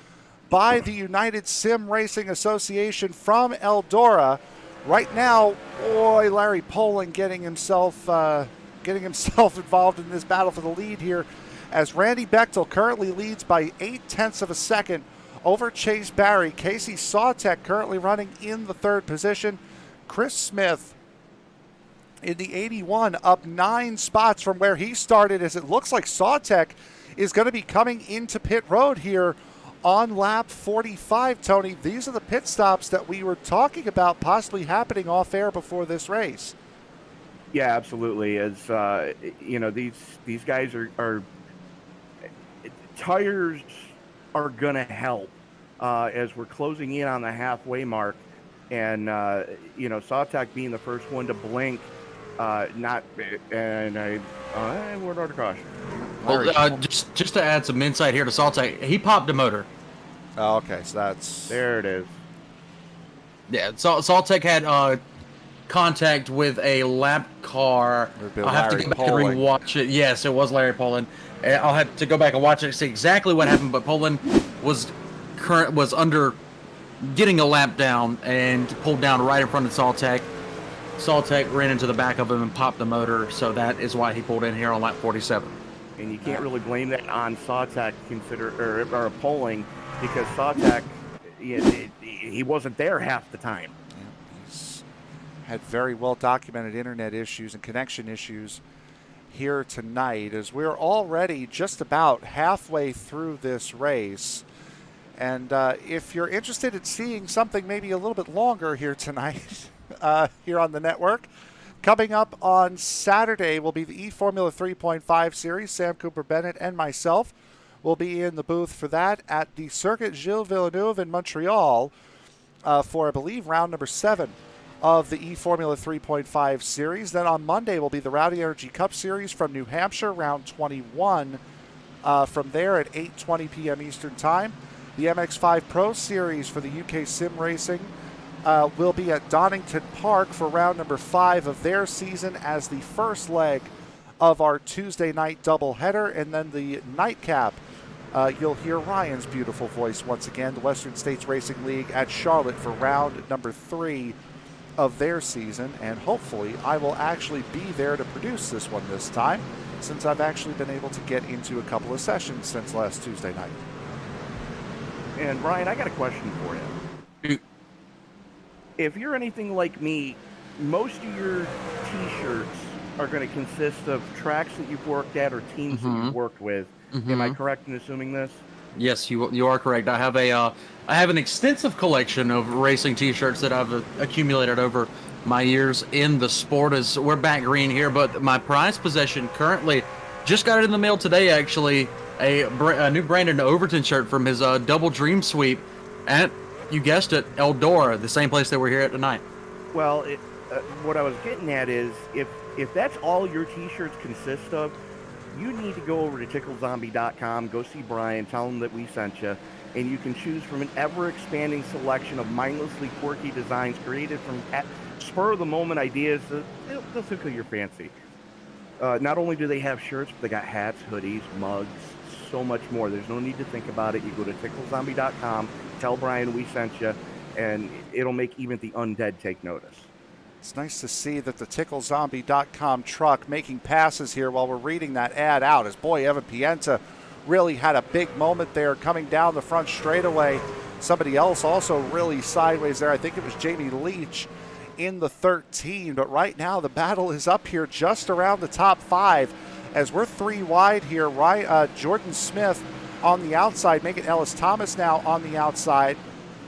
B: by the United Sim Racing Association from Eldora. Right now, boy, Larry Poland getting himself involved in this battle for the lead here, as Randy Bechtel currently leads by 0.8 of a second over Chase Barry. Casey Sawtek currently running in the 3rd position. Chris Smith in the 81, up 9 spots from where he started, as it looks like Sawtek is going to be coming into pit road here on lap 45. Tony, these are the pit stops that we were talking about possibly happening off air before this race.
C: Yeah, absolutely. As these guys are tires are gonna help as we're closing in on the halfway mark, and Sawtek being the first one to blink. Word order caution.
D: Well, just to add some insight here to Sawtek, he popped a motor.
B: Oh, okay, so that's...
C: There it is.
D: Yeah, Sawtek had contact with a lap car. I'll have to go back and rewatch it. Yes, it was Larry Poland. I'll have to go back and watch it to see exactly what happened, but Poland was under getting a lap down and pulled down right in front of Sawtek. Sawtek ran into the back of him and popped the motor, so that is why he pulled in here on lap 47.
C: And you can't really blame that on Sawtek or Poling, because Sawtek, he wasn't there half the time.
B: Yeah, he's had very well documented internet issues and connection issues here tonight, as we're already just about halfway through this race. And if you're interested in seeing something maybe a little bit longer here tonight, here on the network, coming up on Saturday will be the eFormula 3.5 series. Sam Cooper Bennett and myself will be in the booth for that at the Circuit Gilles Villeneuve in Montreal for, I believe, round number 7 of the eFormula 3.5 series. Then on Monday will be the Rowdy Energy Cup Series from New Hampshire, round 21. From there at 8:20 p.m. Eastern Time. The MX5 Pro Series for the UK Sim Racing will be at Donington Park for round number 5 of their season as the first leg of our Tuesday night doubleheader. And then the nightcap, you'll hear Ryan's beautiful voice once again, the Western States Racing League at Charlotte for round number 3 of their season. And hopefully I will actually be there to produce this one this time, since I've actually been able to get into a couple of sessions since last Tuesday night.
C: And Ryan, I got a question for you. If you're anything like me, most of your t-shirts are going to consist of tracks that you've worked at or teams that you've worked with. Am I correct in assuming this?
D: Yes, you are correct. I have an extensive collection of racing t-shirts that I've accumulated over my years in the sport. As we're back green here, but my prized possession currently just got it in the mail today, actually, a new Brandon Overton shirt from his Double Dream Sweep at, you guessed it, Eldora, the same place that we're here at tonight.
C: Well, what I was getting at is, if that's all your t-shirts consist of, you need to go over to TickleZombie.com, go see Brian, tell him that we sent you, and you can choose from an ever-expanding selection of mindlessly quirky designs created from spur-of-the-moment ideas that tickle your fancy. Not only do they have shirts, but they got hats, hoodies, mugs, so much more. There's no need to think about it. You go to TickleZombie.com, tell Brian we sent you, and it'll make even the undead take notice.
B: It's nice to see that the TickleZombie.com truck making passes here while we're reading that ad out, as boy, Evan Pienta really had a big moment there coming down the front straightaway. Somebody else also really sideways there. I think it was Jamie Leach in the 13, but right now the battle is up here just around the top 5 as we're 3 wide here. Jordan Smith on the outside, making Ellis Thomas now on the outside.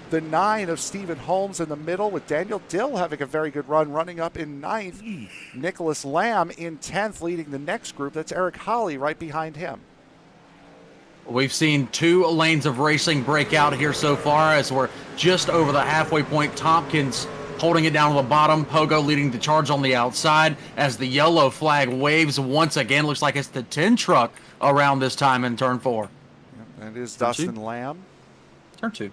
B: The 9 of Stephen Holmes in the middle, with Daniel Dill having a very good run, running up in 9th. Nicholas Lamb in 10th, leading the next group. That's Eric Holly right behind him.
D: We've seen 2 lanes of racing break out here so far, as we're just over the halfway point. Tompkins holding it down to the bottom. Pogo leading the charge on the outside as the yellow flag waves once again. Looks like it's the 10 truck around this time in turn 4.
B: Yep, that is Dustin Lamb.
D: Turn 2.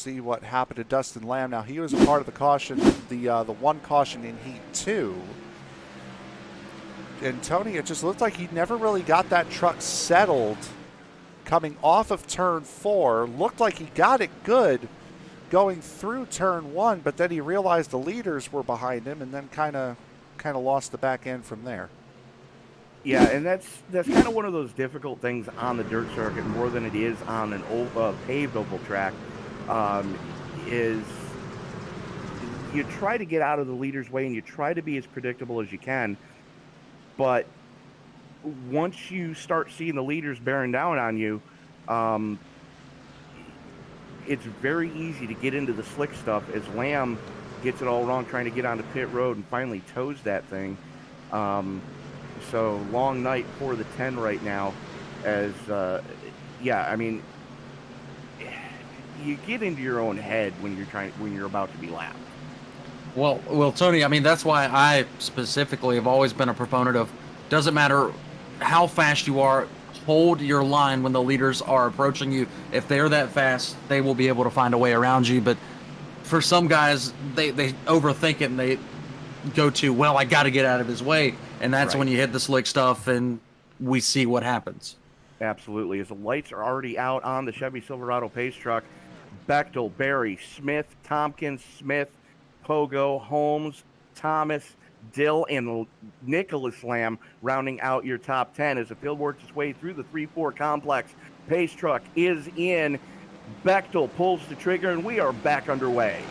B: see what happened to Dustin Lamb. Now, he was a part of the caution, the one caution in Heat 2. And Tony, it just looked like he never really got that truck settled coming off of turn 4. Looked like he got it good going through turn 1, but then he realized the leaders were behind him and then kind of lost the back end from there.
C: Yeah, and that's kind of one of those difficult things on the dirt circuit more than it is on an old paved oval track. Is you try to get out of the leader's way and you try to be as predictable as you can, but once you start seeing the leaders bearing down on you, it's very easy to get into the slick stuff as Lamb gets it all wrong trying to get onto pit road and finally tows that thing. So long night for the 10 right now as, I mean, you get into your own head when you're about to be lapped.
D: Well, Tony, I mean, that's why I specifically have always been a proponent of, doesn't matter how fast you are, hold your line when the leaders are approaching you. If they're that fast, they will be able to find a way around you. But for some guys, they overthink it and they go to, well, I got to get out of his way. And that's
C: Right.
D: when you hit the slick stuff and we see what happens.
C: Absolutely. As the lights are already out on the Chevy Silverado pace truck, Bechtel, Barry, Smith, Tompkins, Smith, Pogo, Holmes, Thomas, Dill, and Nicholas Lamb rounding out your top 10 as the field works its way through the 3-4 complex. Pace truck is in. Bechtel pulls the trigger, and we are back underway.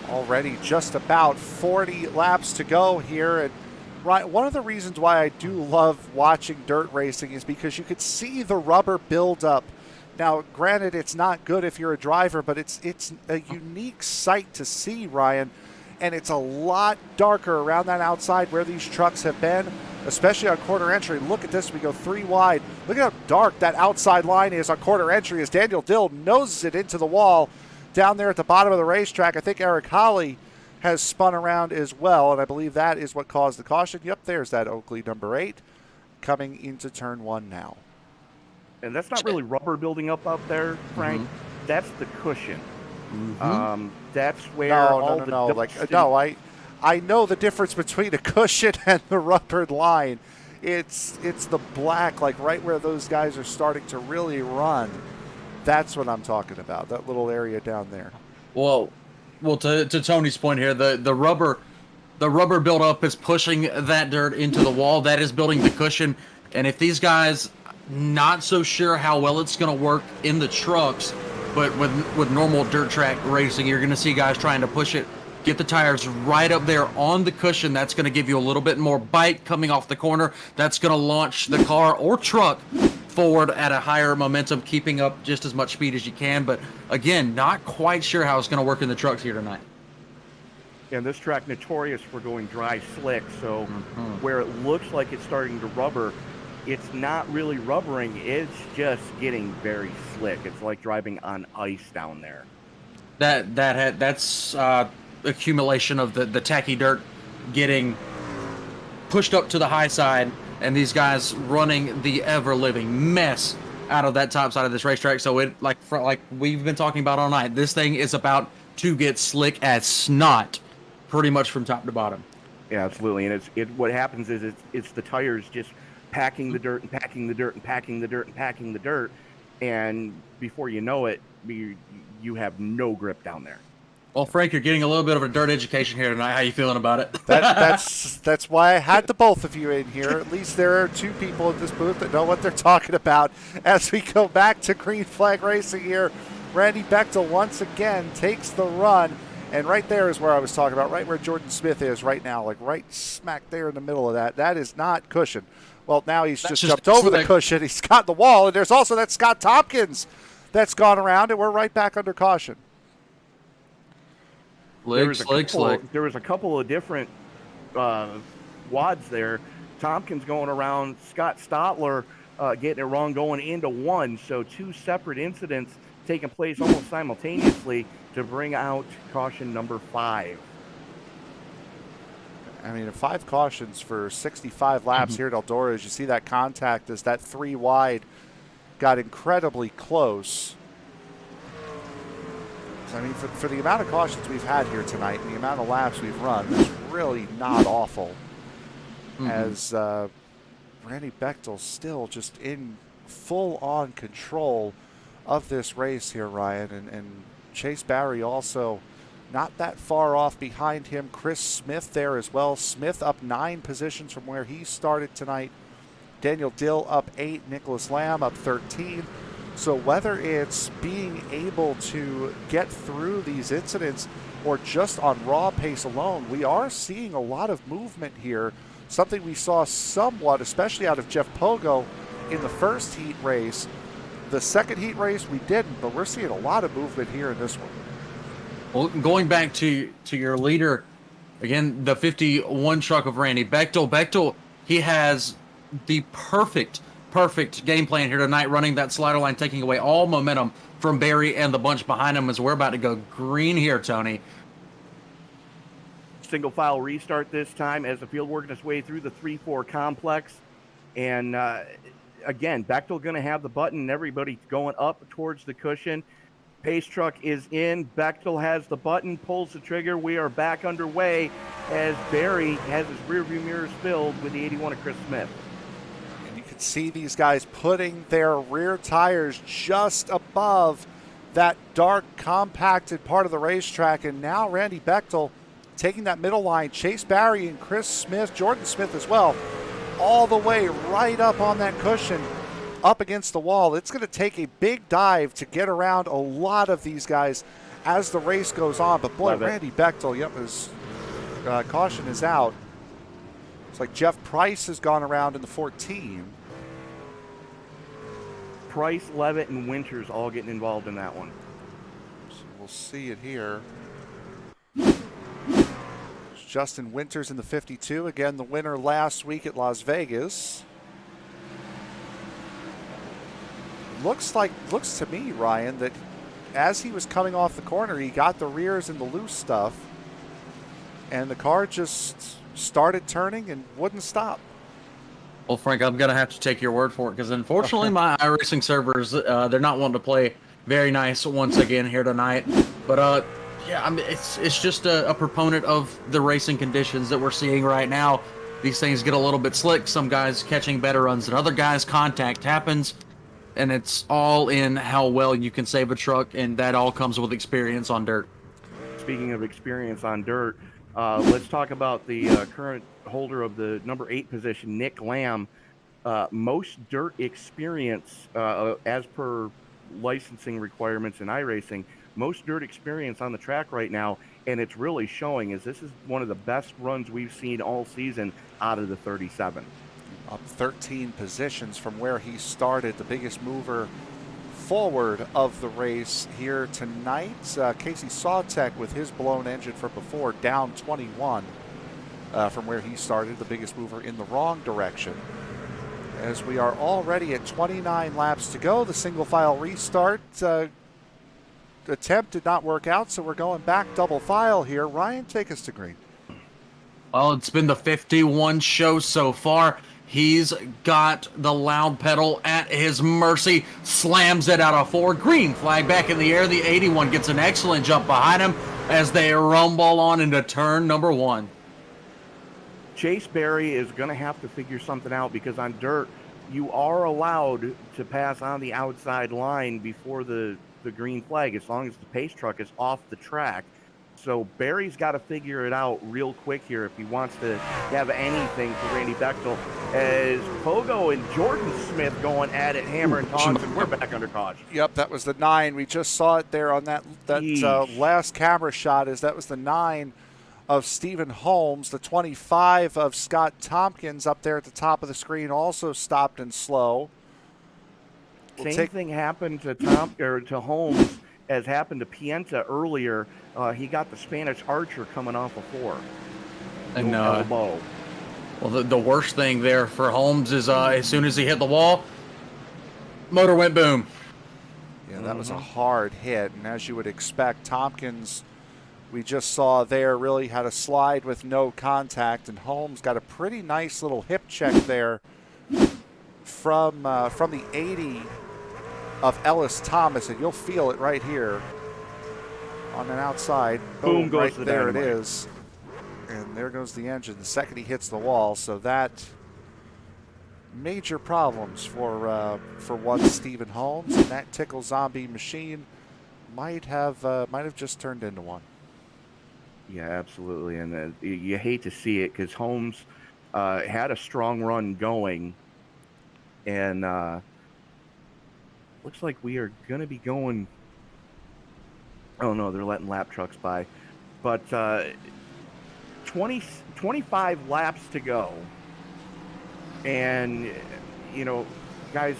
B: Already just about 40 laps to go here. And right, one of the reasons why I do love watching dirt racing is because you could see the rubber build up. Now, granted, it's not good if you're a driver, but it's a unique sight to see, Ryan. And it's a lot darker around that outside where these trucks have been, especially on quarter entry. Look at this. We go 3 wide. Look at how dark that outside line is on quarter entry as Daniel Dill noses it into the wall down there at the bottom of the racetrack. I think Eric Holly has spun around as well, and I believe that is what caused the caution. Yep, there's that Oakley number 8 coming into turn 1 now.
C: And that's not really rubber building up out there, Frank.
B: Mm-hmm.
C: That's the cushion. Mm-hmm. That's where
B: No. I know the difference between a cushion and the rubbered line. It's the black, like right where those guys are starting to really run. That's what I'm talking about. That little area down there.
D: Well, to Tony's point here, the rubber buildup is pushing that dirt into the wall. That is building the cushion. And if these guys not so sure how well it's going to work in the trucks, but with normal dirt track racing, you're going to see guys trying to push it, get the tires right up there on the cushion. That's going to give you a little bit more bite coming off the corner. That's going to launch the car or truck forward at a higher momentum, keeping up just as much speed as you can. But again, not quite sure how it's going to work in the trucks here tonight.
C: And this track notorious for going dry slick, so where it looks like it's starting to rubber, it's not really rubbering, it's just getting very slick. It's like driving on ice down there.
D: That's accumulation of the tacky dirt getting pushed up to the high side, and these guys running the ever-living mess out of that top side of this racetrack. So it like we've been talking about all night, this thing is about to get slick as snot pretty much from top to bottom.
C: Yeah, absolutely. And what happens is it's the tires just packing the dirt and packing the dirt and packing the dirt and packing the dirt, and before you know it, you have no grip down there.
D: Well, Frank, you're getting a little bit of a dirt education here tonight. How you feeling about it?
B: That's why I had the both of you in here. At least there are 2 people in this booth that know what they're talking about. As we go back to green flag racing here, Randy Bechtel once again takes the run. And right there is where I was talking about, right where Jordan Smith is right now, like right smack there in the middle of that. That is not cushion. Well, now he's just jumped over the cushion. He's got the wall, and there's also that Scott Tompkins that's gone around, and we're right back under caution.
C: There was a couple of different wads there. Tompkins going around, Scott Stotler getting it wrong going into one. So 2 separate incidents taking place almost simultaneously to bring out caution number 5.
B: I mean, 5 cautions for 65 laps here at Eldora. As you see that contact as that 3 wide got incredibly close. I mean, for the amount of cautions we've had here tonight and the amount of laps we've run, it's really not awful. As Randy Bechtel's still just in full-on control of this race here, Ryan. And Chase Barry also not that far off behind him. Chris Smith there as well. Smith up 9 positions from where he started tonight. Daniel Dill up 8. Nicholas Lamb up 13. So whether it's being able to get through these incidents or just on raw pace alone, we are seeing a lot of movement here. Something we saw somewhat, especially out of Jeff Pogo in the first heat race. The second heat race we didn't, but we're seeing a lot of movement here in this one.
D: Well, going back to your leader, again, the 51 truck of Randy Bechtel. Bechtel, he has the perfect game plan here tonight, running that slider line, taking away all momentum from Barry and the bunch behind him as we're about to go green here, Tony.
C: Single file restart this time as the field working its way through the 3-4 complex. And again, Bechtel going to have the button and everybody going up towards the cushion. Pace truck is in. Bechtel has the button, pulls the trigger. We are back underway as Barry has his rearview mirrors filled with the 81 of Chris Smith.
B: And you can see these guys putting their rear tires just above that dark, compacted part of the racetrack. And now Randy Bechtel taking that middle line. Chase Barry and Chris Smith, Jordan Smith as well, all the way right up on that cushion, up against the wall. It's going to take a big dive to get around a lot of these guys as the race goes on. But boy, Randy Bechtel, his caution is out. It's like Jeff Price has gone around in the 14.
C: Price, Levitt, and Winters all getting involved in that one.
B: So we'll see it here. Justin Winters in the 52. Again, the winner last week at Las Vegas. Looks to me, Ryan, that as he was coming off the corner, he got the rears and the loose stuff, and the car just started turning and wouldn't stop.
D: Well, Frank, I'm going to have to take your word for it because unfortunately my iRacing servers, they're not wanting to play very nice once again here tonight. But yeah, I mean, it's just a proponent of the racing conditions that we're seeing right now. These things get a little bit slick. Some guys catching better runs than other guys. Contact happens. And it's all in how well you can save a truck, and that all comes with experience on dirt.
C: Speaking of experience on dirt, let's talk about the current holder of the number 8 position, Nick Lamb. Most dirt experience, as per licensing requirements in iRacing, most dirt experience on the track right now, and it's really showing as this is one of the best runs we've seen all season out of the 37.
B: Up 13 positions from where he started, the biggest mover forward of the race here tonight. Casey Sawtek with his blown engine from before, down 21 from where he started, the biggest mover in the wrong direction. As we are already at 29 laps to go, the single file restart attempt did not work out, so we're going back double file here. Ryan, take us to green.
D: Well, it's been the 51 show so far. He's got the loud pedal at his mercy, slams it out of 4. Green flag back in the air. The 81 gets an excellent jump behind him as they rumble on into turn number 1.
C: Chase Barry is going to have to figure something out because on dirt, you are allowed to pass on the outside line before the green flag as long as the pace truck is off the track. So Barry's got to figure it out real quick here if he wants to have anything for Randy Bechtel. As Pogo and Jordan Smith going at it, hammer and tongs, and we're back under caution.
B: Yep, that was the 9. We just saw it there on that last camera shot. That was the 9 of Stephen Holmes. The 25 of Scott Tompkins up there at the top of the screen also stopped and slow.
C: Same thing happened to Holmes as happened to Pienta earlier. He got the Spanish Archer coming off of 4.
D: And well, the worst thing there for Holmes is as soon as he hit the wall, motor went boom.
B: Yeah, that was a hard hit, and as you would expect, Tompkins, we just saw there, really had a slide with no contact, and Holmes got a pretty nice little hip check there from the 80 of Ellis Thomas, and you'll feel it right here. on an outside.
C: Boom goes
B: right
C: the
B: there
C: dynamite.
B: it is. And there goes the engine the second he hits the wall. So that major problems for one Stephen Holmes, and that Tickle Zombie machine might have just turned into one.
C: Yeah, absolutely, and you hate to see it because Holmes had a strong run going, and looks like we are going to be going. Oh no, they're letting lap trucks by, but 25 laps to go, and guys,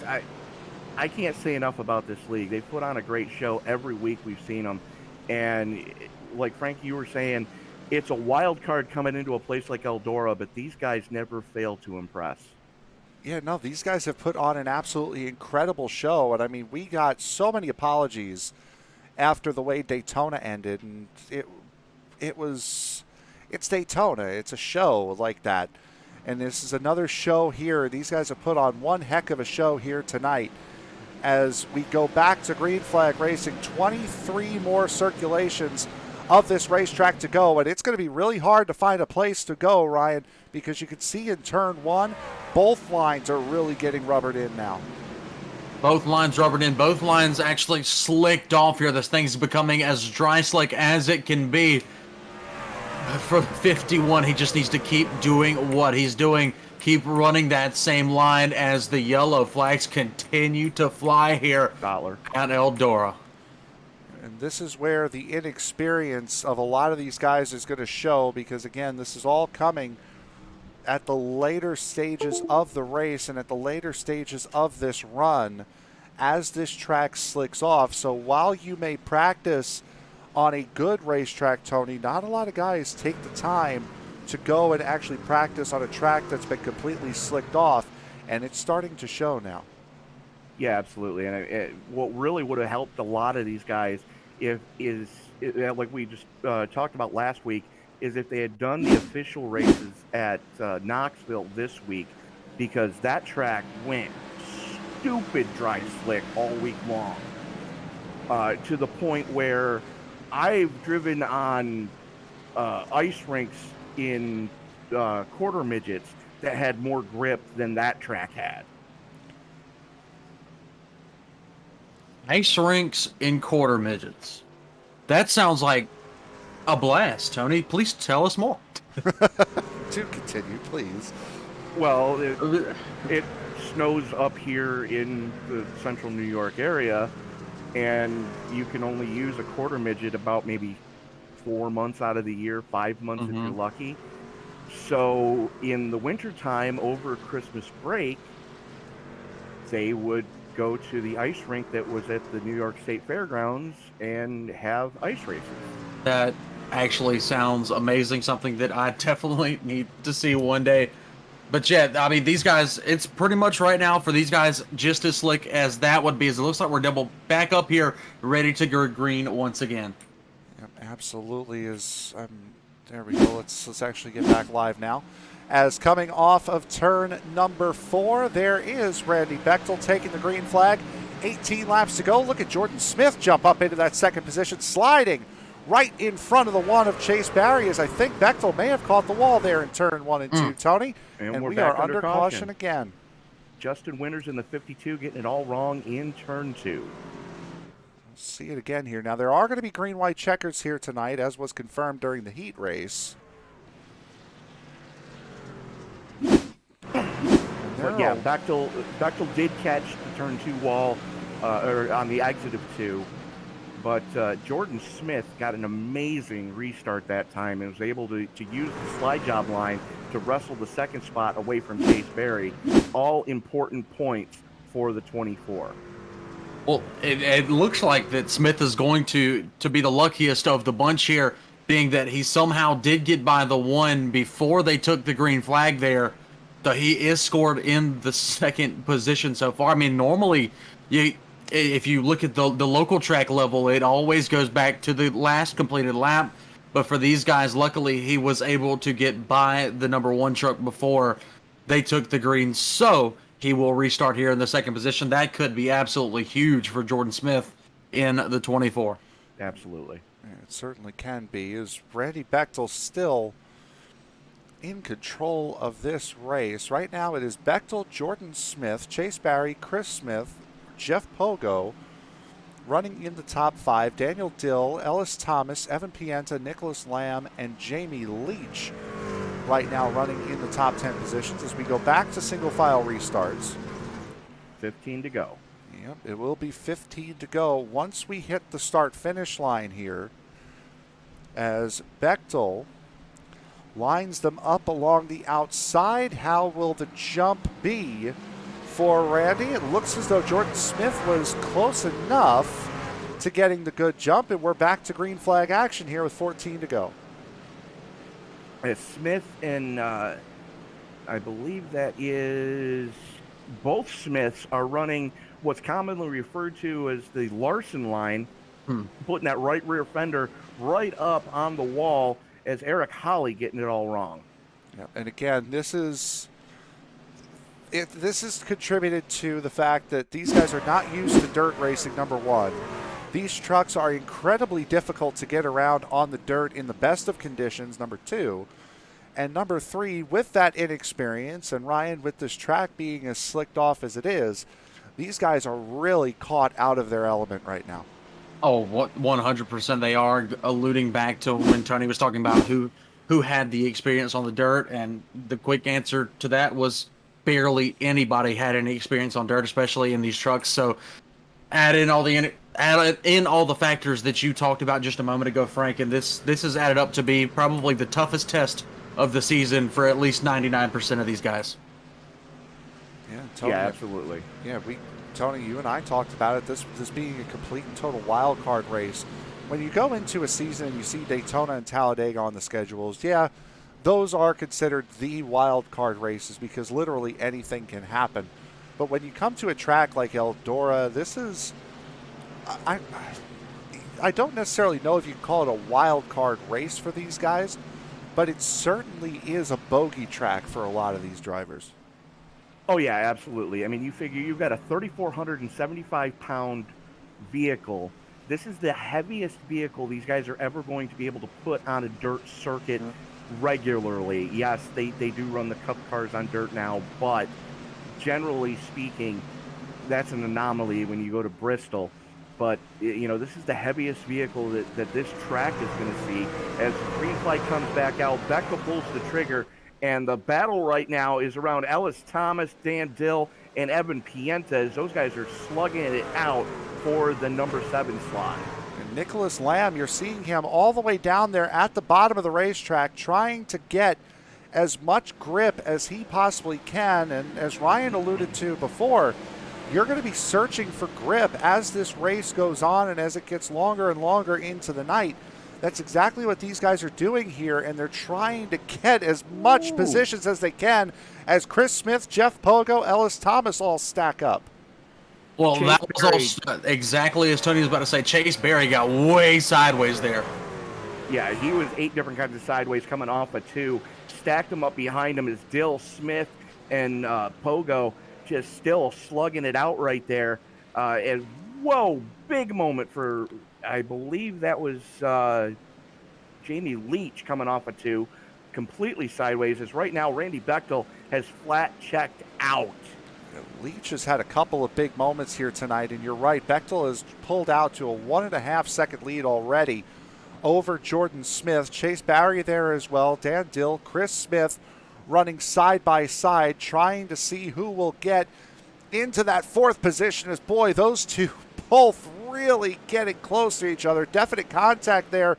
C: I can't say enough about this league. They put on a great show every week. We've seen them, and like Frank, you were saying, it's a wild card coming into a place like Eldora, but these guys never fail to impress.
B: Yeah, no, these guys have put on an absolutely incredible show, and I mean, we got so many apologies after the way Daytona ended, and it's Daytona. It's a show like that, and this is another show here. These guys have put on one heck of a show here tonight. As we go back to green flag racing, 23 more circulations of this racetrack to go, and it's going to be really hard to find a place to go, Ryan, because you can see in turn one, both lines are really getting rubbered in now.
D: Both lines rubbered in. Both lines actually slicked off here. This thing's becoming as dry slick as it can be. For the 51, he just needs to keep doing what he's doing. Keep running that same line as the yellow flags continue to fly here at Eldora.
B: And this is where the inexperience of a lot of these guys is going to show, because, again, this is all coming at the later stages of the race and at the later stages of this run as this track slicks off. So while you may practice on a good racetrack, Tony, not a lot of guys take the time to go and actually practice on a track that's been completely slicked off, and it's starting to show now.
C: Yeah, absolutely. And what really would have helped a lot of these guys like we just talked about last week, is if they had done the official races at Knoxville this week, because that track went stupid dry slick all week long, to the point where I've driven on ice rinks in quarter midgets that had more grip than that track had.
D: Ice rinks in quarter midgets. That sounds like a blast, Tony. Please tell us more.
B: To continue, please.
C: Well, it snows up here in the central New York area, and you can only use a quarter midget about maybe 4 months out of the year, 5 months if you're lucky. So in the wintertime over Christmas break, they would go to the ice rink that was at the New York State Fairgrounds and have ice races.
D: That actually sounds amazing, something that I definitely need to see one day. But yeah, I mean, these guys, it's pretty much right now for these guys just as slick as that would be, as it looks like we're double back up here, ready to go green once again.
B: Yep, absolutely is. There we go. Let's actually get back live now. As coming off of turn number 4, there is Randy Bechtel taking the green flag. 18 laps to go. Look at Jordan Smith jump up into that second position, sliding right in front of the one of Chase Barry, as I think Bechtel may have caught the wall there in turn 1 and 2, Tony.
C: And
B: we are under caution again.
C: Justin Winters in the 52 getting it all wrong in turn 2.
B: See it again here. Now, there are going to be green-white checkers here tonight, as was confirmed during the heat race.
C: But yeah, Bechtel did catch the turn 2 wall, or on the exit of 2. But Jordan Smith got an amazing restart that time and was able to use the slide job line to wrestle the second spot away from Chase Berry. All important points for the 24.
D: Well, it looks like that Smith is going to be the luckiest of the bunch here, being that he somehow did get by the one before they took the green flag there. So he is scored in the second position so far. I mean, normally, if you look at the local track level, it always goes back to the last completed lap. But for these guys, luckily, he was able to get by the number 1 truck before they took the green. So he will restart here in the second position. That could be absolutely huge for Jordan Smith in the 24.
C: Absolutely.
B: It certainly can be. Is Randy Bechtel still in control of this race? Right now it is Bechtel, Jordan Smith, Chase Barry, Chris Smith, Jeff Pogo running in the top 5. Daniel Dill, Ellis Thomas, Evan Pienta, Nicholas Lamb, and Jamie Leach right now running in the top 10 positions as we go back to single file restarts.
C: 15 to go.
B: Yep, it will be 15 to go once we hit the start finish line here, as Bechtel lines them up along the outside. How will the jump be for Randy? It looks as though Jordan Smith was close enough to getting the good jump, and we're back to green flag action here with 14 to go.
C: Smith and I believe that is both Smiths are running what's commonly referred to as the Larson line, putting that right rear fender right up on the wall, as Eric Holly getting it all wrong.
B: Yeah, and again, this is contributed to the fact that these guys are not used to dirt racing, number one. These trucks are incredibly difficult to get around on the dirt in the best of conditions, number two. And number three, with that inexperience, and Ryan, with this track being as slicked off as it is, these guys are really caught out of their element right now.
D: Oh, what 100% they are, alluding back to when Tony was talking about who had the experience on the dirt, and the quick answer to that was barely anybody had any experience on dirt, especially in these trucks. So add in all the factors that you talked about just a moment ago, Frank, and this has added up to be probably the toughest test of the season for at least 99% of these guys.
B: Yeah, Tony,
C: yeah, absolutely.
B: Yeah, Tony, you and I talked about it, this being a complete and total wild card race. When you go into a season and you see Daytona and Talladega on the schedules, yeah, those are considered the wild card races because literally anything can happen. But when you come to a track like Eldora, this is, I don't necessarily know if you call it a wild card race for these guys, but it certainly is a bogey track for a lot of these drivers.
C: Oh, yeah, absolutely. I mean, you figure you've got a 3,475-pound vehicle. This is the heaviest vehicle these guys are ever going to be able to put on a dirt circuit regularly. Yes, they do run the Cup cars on dirt now, but generally speaking, that's an anomaly when you go to Bristol. But, you know, this is the heaviest vehicle that this track is going to see. As the green flag comes back out, Bechtel pulls the trigger, and the battle right now is around Ellis Thomas, Dan Dill, and Evan Pienta, as those guys are slugging it out for the number 7 slot.
B: And Nicholas Lamb, you're seeing him all the way down there at the bottom of the racetrack trying to get as much grip as he possibly can. And as Ryan alluded to before, you're going to be searching for grip as this race goes on and as it gets longer and longer into the night. That's exactly what these guys are doing here, and they're trying to get as much positions as they can as Chris Smith, Jeff Pogo, Ellis Thomas all stack up.
D: Well,
C: Chase
D: that was all exactly as Tony was about to say. Chase Barry got way sideways there.
C: Yeah, he was 8 different kinds of sideways coming off of 2. Stacked them up behind him as Dill, Smith, and Pogo just still slugging it out right there. And whoa, big moment for, I believe that was Jamie Leach coming off of 2, completely sideways, as right now Randy Bechtel has flat checked out.
B: Leach has had a couple of big moments here tonight, and you're right, Bechtel has pulled out to a 1.5 second lead already over Jordan Smith. Chase Barry there as well, Dan Dill, Chris Smith running side by side, trying to see who will get into that 4th position, as boy, those two both really getting close to each other. Definite contact there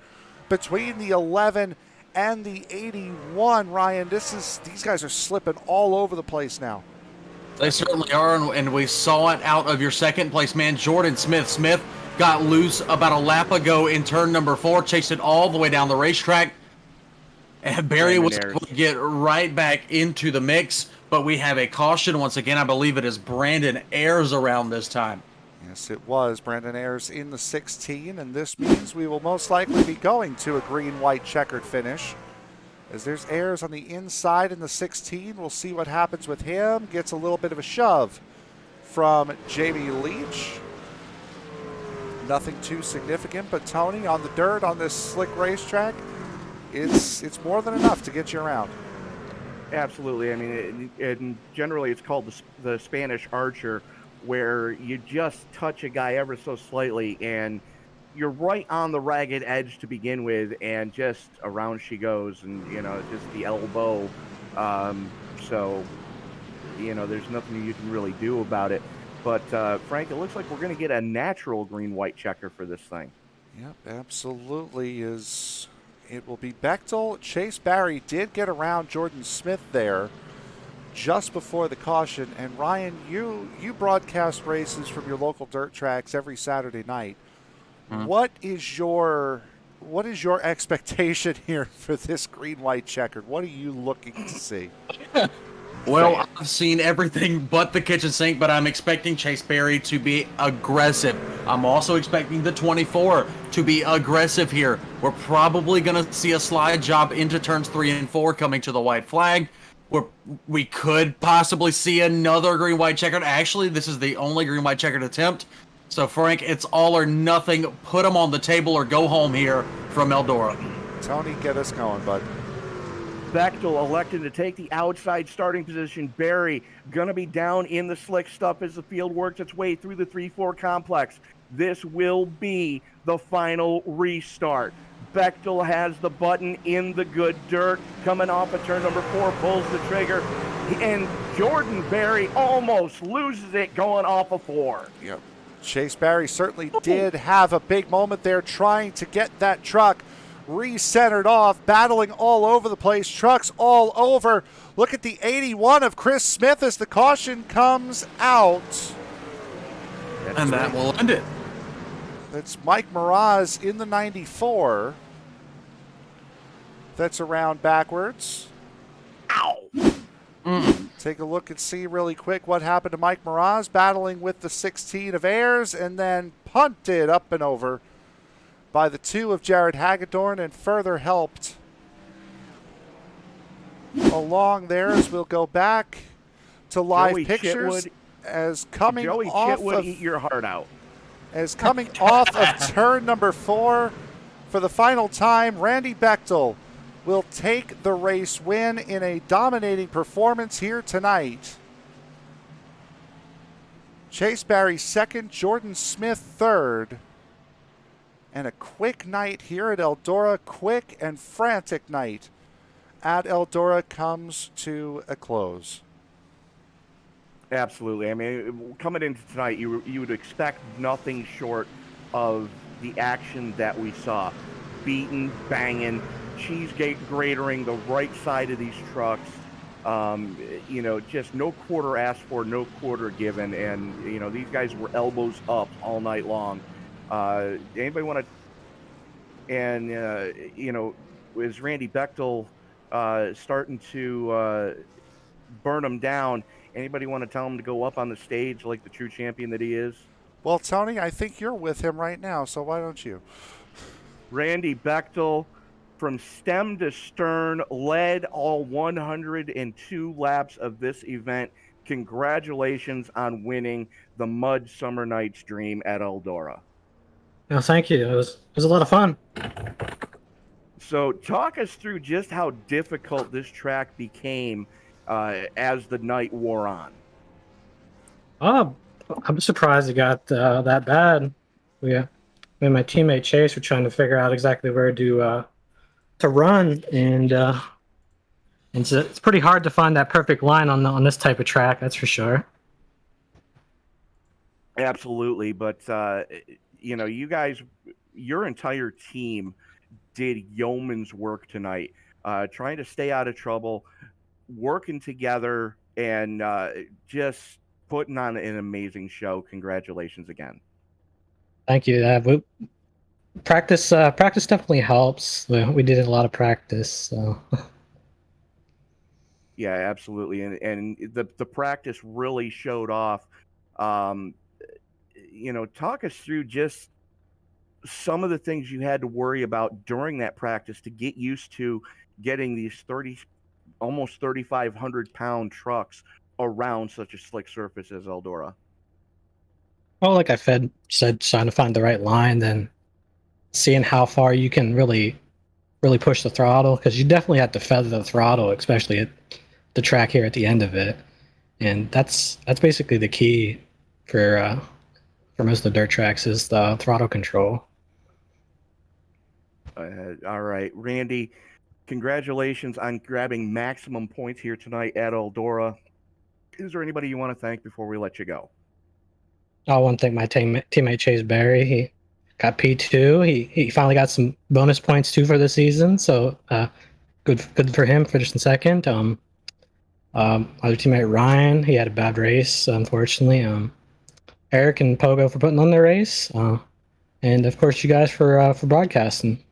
B: between the 11 and the 81. Ryan, these guys are slipping all over the place now.
D: They certainly are, and we saw it out of your second place man, Jordan Smith. Smith got loose about a lap ago in turn number 4, chased it all the way down the racetrack, and Barry was able to get right back into the mix. But we have a caution once again. I believe it is Brandon Ayers around this time.
B: Yes, it was Brandon Ayers in the 16, and this means we will most likely be going to a green-white checkered finish. As there's Ayers on the inside in the 16, we'll see what happens with him. Gets a little bit of a shove from Jamie Leach. Nothing too significant, but Tony, on the dirt on this slick racetrack, it's more than enough to get you around.
C: Absolutely. I mean, and generally it's called the Spanish Archer, where you just touch a guy ever so slightly, and you're right on the ragged edge to begin with, and just around she goes, and just the elbow. So, there's nothing you can really do about it. But Frank, it looks like we're going to get a natural green-white checker for this thing.
B: Yep, absolutely. It will be Bechtel. Chase Barry did get around Jordan Smith there just before the caution. And Ryan, you broadcast races from your local dirt tracks every Saturday night. What is your expectation here for this green-white checkered? What are you looking to see?
D: Well, I've seen everything but the kitchen sink, but I'm expecting Chase Berry to be aggressive. I'm also expecting the 24 to be aggressive here. We're probably going to see a slide job into turns 3 and 4 coming to the white flag. We could possibly see another green-white checkered. Actually, this is the only green-white checkered attempt. So, Frank, it's all or nothing. Put them on the table or go home here from Eldora.
B: Tony, get us going, bud.
C: Bechtel elected to take the outside starting position. Barry going to be down in the slick stuff as the field works its way through the 3-4 complex. This will be the final restart. Bechtel has the button in the good dirt. Coming off of turn number 4, pulls the trigger. And Jordan Barry almost loses it going off of 4.
B: Yep. Chase Barry certainly did have a big moment there trying to get that truck re-centered off, battling all over the place, trucks all over. Look at the 81 of Chris Smith as the caution comes out.
D: And that will end it.
B: That's Mike Mraz in the 94. That's around backwards.
C: Ow!
B: Take a look and see really quick what happened to Mike Mraz, battling with the 16 of Ayers, and then punted up and over by the 2 of Jared Hagedorn, and further helped along there as we'll go back to live
C: Joey
B: pictures
C: Chitwood,
B: as coming
C: Joey
B: off
C: Chitwood,
B: of
C: eat your heart out.
B: as coming off of turn number 4 for the final time. Randy Bechtel will take the race win in a dominating performance here tonight. Chase Barry second, Jordan Smith third. And a quick night here at Eldora, quick and frantic night at Eldora comes to a close.
C: Absolutely. I mean, coming into tonight, you would expect nothing short of the action that we saw. Beating, banging, cheese gratering the right side of these trucks. Just no quarter asked for, no quarter given. And, these guys were elbows up all night long. Anybody want to, and, is Randy Bechtel starting to burn him down? Anybody want to tell him to go up on the stage like the true champion that he is?
B: Well, Tony, I think you're with him right now, so why don't you?
C: Randy Bechtel, from stem to stern, led all 102 laps of this event. Congratulations on winning the Mud Summer Nights Dream at Eldora.
E: No, thank you. It was a lot of fun.
C: So talk us through just how difficult this track became as the night wore on.
E: I'm surprised it got that bad. Me and my teammate Chase were trying to figure out exactly where to run, and it's pretty hard to find that perfect line on this type of track. That's for sure.
C: Absolutely, but you guys, your entire team did yeoman's work tonight, trying to stay out of trouble, working together, and just putting on an amazing show. Congratulations again.
E: Thank you. Practice definitely helps. We did a lot of practice. So.
C: Yeah, absolutely, and the practice really showed off. Talk us through just some of the things you had to worry about during that practice to get used to getting these almost 3,500 pound trucks around such a slick surface as Eldora.
E: Oh, like I said, trying to find the right line, then seeing how far you can really push the throttle, because you definitely have to feather the throttle, especially at the track here at the end of it, and that's basically the key for most of the dirt tracks is the throttle control.
C: All right, Randy, congratulations on grabbing maximum points here tonight at Eldora. Is there anybody you want to thank before we let you go?
E: I want to thank my teammate Chase Berry. He got P2. He finally got some bonus points too for the season, so good for him, finishing second. Other teammate Ryan, he had a bad race, unfortunately. Eric and Pogo for putting on their race, and of course you guys for broadcasting.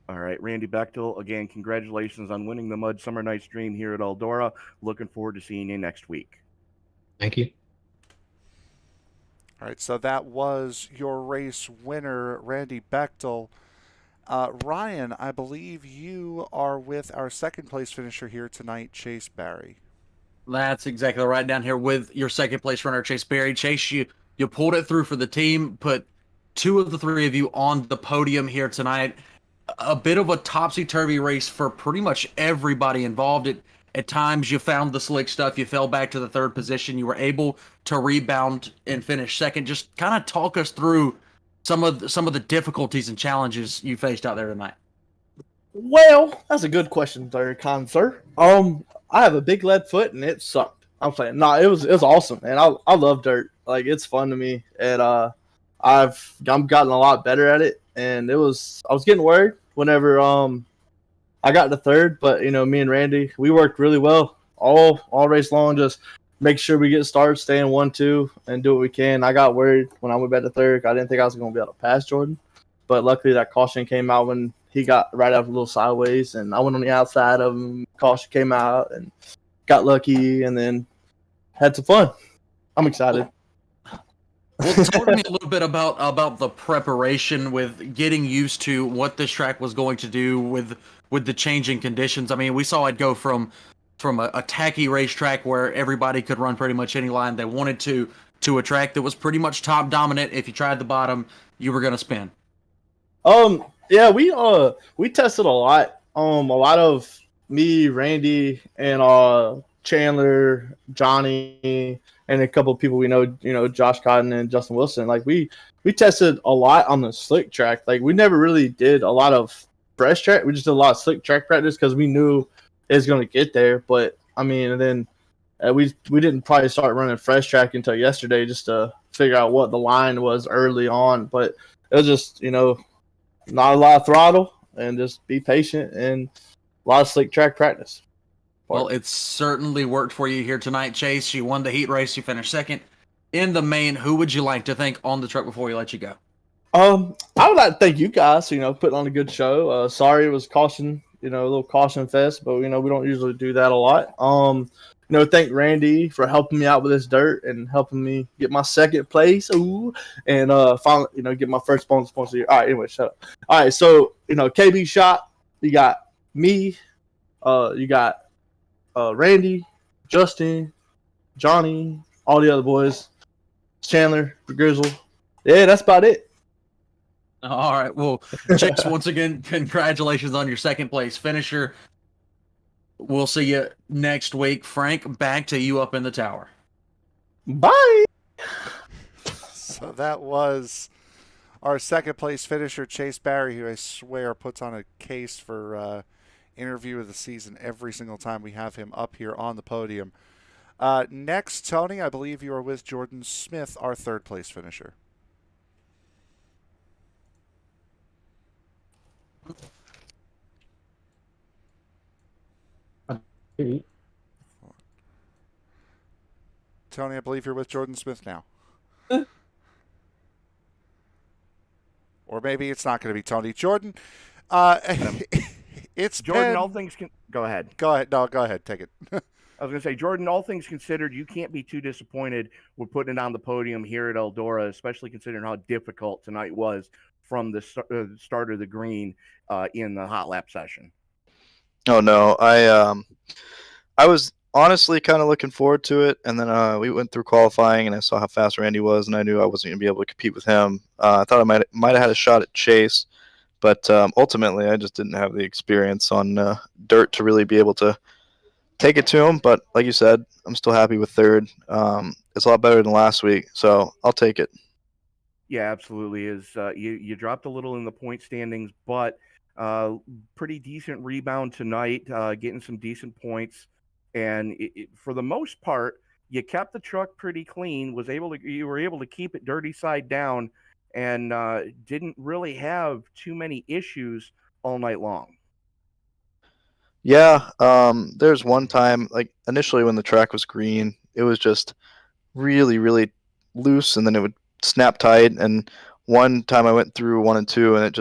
C: All right, Randy Bechtel, again, congratulations on winning the Mud Summer Night's Dream here at Eldora. Looking forward to seeing you next week.
E: Thank you.
B: All right, so that was your race winner, Randy Bechtel. Ryan, I believe you are with our second place finisher here tonight, Chase Barry.
D: That's exactly right. Down here with your second place runner, Chase Berry. Chase, you pulled it through for the team, put two of the three of you on the podium here tonight. A bit of a topsy-turvy race for pretty much everybody involved. At times, you found the slick stuff. You fell back to the third position. You were able to rebound and finish second. Just kind of talk us through some of the difficulties and challenges you faced out there tonight.
F: Well, that's a good question, there, sir. I have a big lead foot and it sucked. I'm saying, it was awesome, man. I love dirt. Like, it's fun to me, and I've gotten a lot better at it. And I was getting worried whenever I got to third, but me and Randy, we worked really well all race long. Just make sure we get started, stay in 1-2, and do what we can. I got worried when I went back to third. I didn't think I was going to be able to pass Jordan, but luckily that caution came out when he got right out a little sideways, and I went on the outside of him. Caution came out and got lucky, and then had some fun. I'm excited.
D: Well, talk to me a little bit about the preparation with getting used to what this track was going to do with the changing conditions. I mean, we saw it go from a tacky racetrack where everybody could run pretty much any line they wanted to a track that was pretty much top dominant. If you tried the bottom, you were going to spin.
F: Yeah, we tested a lot. A lot of me, Randy, and Chandler, Johnny, and a couple of people we know, Josh Cotton and Justin Wilson. Like we tested a lot on the slick track. Like we never really did a lot of fresh track. We just did a lot of slick track practice because we knew it was going to get there. But I mean, and then we didn't probably start running fresh track until yesterday just to figure out what the line was early on. But it was just not a lot of throttle and just be patient and a lot of slick track practice.
D: Well, it certainly worked for you here tonight, Chase. You won the heat race. You finished second in the main. Who would you like to thank on the truck before we let you go?
F: I would like to thank you guys, putting on a good show. Sorry it was caution, a little caution fest, but we don't usually do that a lot. Thank Randy for helping me out with this dirt and helping me get my second place. Ooh, and finally, get my first bonus points of the year. All right, anyway, shut up. All right, so KB shot. You got me. You got Randy, Justin, Johnny, all the other boys, Chandler, Grizzle. Yeah, that's about it.
D: All right. Well, Chase, once again, congratulations on your second place finisher. We'll see you next week. Frank, back to you up in the tower.
F: Bye.
B: So that was our second place finisher, Chase Barry, who I swear puts on a case for interview of the season every single time we have him up here on the podium. Next, Tony, I believe you are with Jordan Smith, our third place finisher. Tony, I believe you're with Jordan Smith now. Or maybe it's not going to be Tony. Jordan, it's
C: Jordan,
B: been...
C: all things go ahead.
B: Go ahead. No, go ahead. Take it.
C: I was going to say, Jordan, all things considered, you can't be too disappointed with putting it on the podium here at Eldora, especially considering how difficult tonight was from the start of the green in the hot lap session.
G: Oh no, I was honestly kind of looking forward to it. And then we went through qualifying, and I saw how fast Randy was, and I knew I wasn't going to be able to compete with him. I thought I might have had a shot at Chase, but ultimately I just didn't have the experience on dirt to really be able to take it to him. But like you said, I'm still happy with third. It's a lot better than last week, so I'll take it.
C: Yeah, absolutely. You dropped a little in the point standings, but pretty decent rebound tonight, getting some decent points, and for the most part, you kept the truck pretty clean. You were able to keep it dirty side down, and didn't really have too many issues all night long.
G: Yeah, there's one time, like initially when the track was green, it was just really, really loose, and then it would snap tight. And one time I went through 1 and 2, and it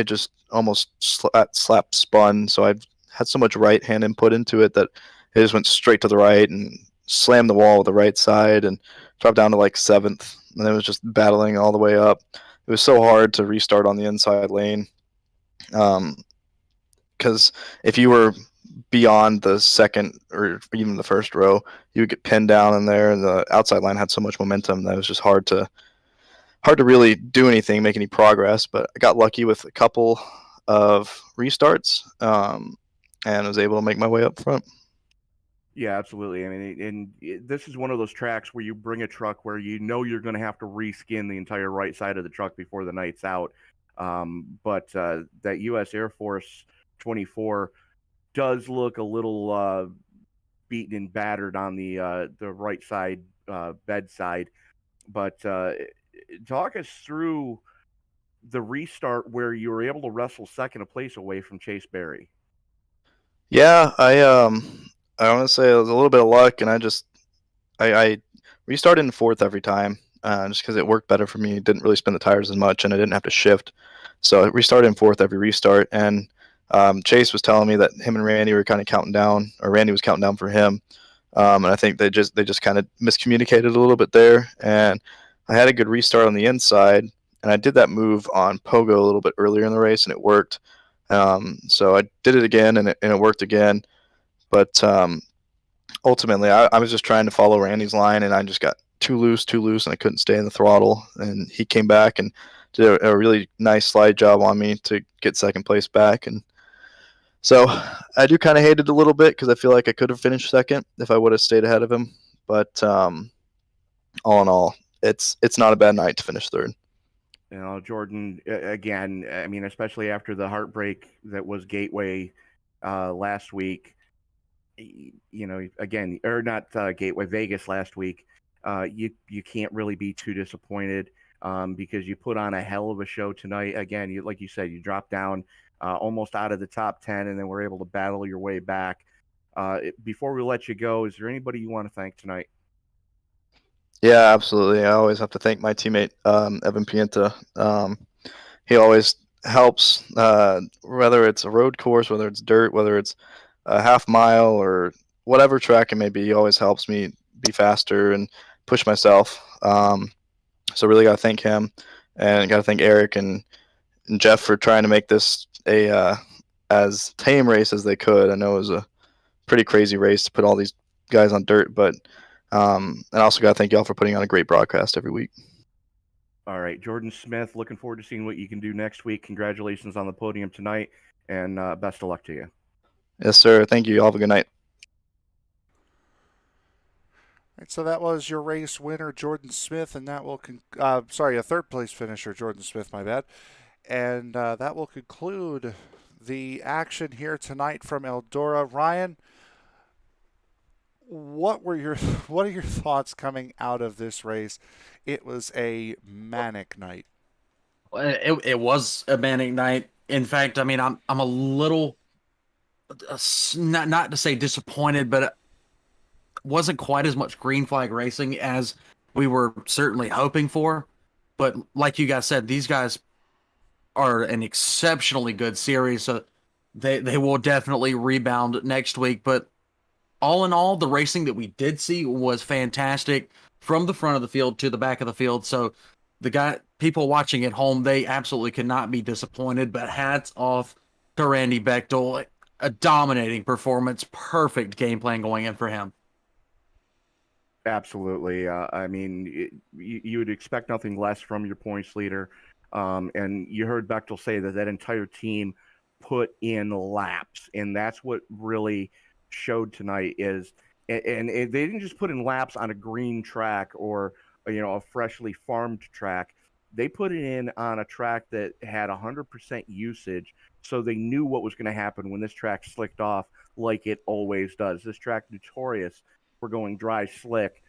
G: just almost slap spun. So I had so much right hand input into it that it just went straight to the right and slammed the wall with the right side and dropped down to like seventh. And it was just battling all the way up. It was so hard to restart on the inside lane. Because if you were beyond the second or even the first row, you would get pinned down in there, and the outside line had so much momentum that it was just hard to really do anything, make any progress. But I got lucky with a couple of restarts, and was able to make my way up front.
C: Yeah, absolutely. I mean, this is one of those tracks where you bring a truck where you know you're going to have to reskin the entire right side of the truck before the night's out. But that U.S. Air Force 24 does look a little beaten and battered on the right side bedside. But talk us through the restart where you were able to wrestle second place away from Chase Berry.
G: Yeah, I want to say it was a little bit of luck, and I restarted in fourth every time, just because it worked better for me. It didn't really spin the tires as much, and I didn't have to shift. So I restarted in fourth every restart, and Chase was telling me that him and Randy were kind of counting down, or Randy was counting down for him. And I think they just kind of miscommunicated a little bit there. And I had a good restart on the inside, and I did that move on Pogo a little bit earlier in the race, and it worked. So I did it again, and it worked again. But ultimately, I was just trying to follow Randy's line, and I just got too loose, and I couldn't stay in the throttle. And he came back and did a really nice slide job on me to get second place back. And so I do kind of hate it a little bit because I feel like I could have finished second if I would have stayed ahead of him. But all in all, it's not a bad night to finish third.
C: You know, Jordan, again, I mean, especially after the heartbreak that was Gateway last week, you know, again, or not Gateway, Vegas last week, you can't really be too disappointed because you put on a hell of a show tonight. Again, like you said, you dropped down almost out of the top 10, and then were able to battle your way back. Before we let you go, is there anybody you want to thank tonight?
G: Yeah, absolutely. I always have to thank my teammate, Evan Pienta. He always helps, whether it's a road course, whether it's dirt, whether it's a half mile, or whatever track it may be. He always helps me be faster and push myself. So really got to thank him, and got to thank Eric and Jeff for trying to make this a as tame race as they could. I know it was a pretty crazy race to put all these guys on dirt, but and I also got to thank y'all for putting on a great broadcast every week.
C: All right, Jordan Smith, looking forward to seeing what you can do next week. Congratulations on the podium tonight, and best of luck to you.
G: Yes, sir. Thank you. Y'all have a good night.
B: Right, so that was your race winner, Jordan Smith, and that will a third place finisher, Jordan Smith, my bad. And that will conclude the action here tonight from Eldora. Ryan, what are your thoughts coming out of this race? It was a manic night.
D: It was a manic night. In fact, I mean, I'm a little not to say disappointed, but it wasn't quite as much green flag racing as we were certainly hoping for. But like you guys said, these guys are an exceptionally good series, so they will definitely rebound next week. But all in all, the racing that we did see was fantastic from the front of the field to the back of the field. So people watching at home, they absolutely could not be disappointed. But hats off to Randy Bechtel. a dominating performance, perfect game plan going in for him.
C: Absolutely. I mean, you would expect nothing less from your points leader. And you heard Bechtel say that entire team put in laps, and that's what really showed tonight. They didn't just put in laps on a green track or a freshly farmed track. They put it in on a track that had 100% usage, so they knew what was going to happen when this track slicked off, like it always does. This track notorious for going dry slick,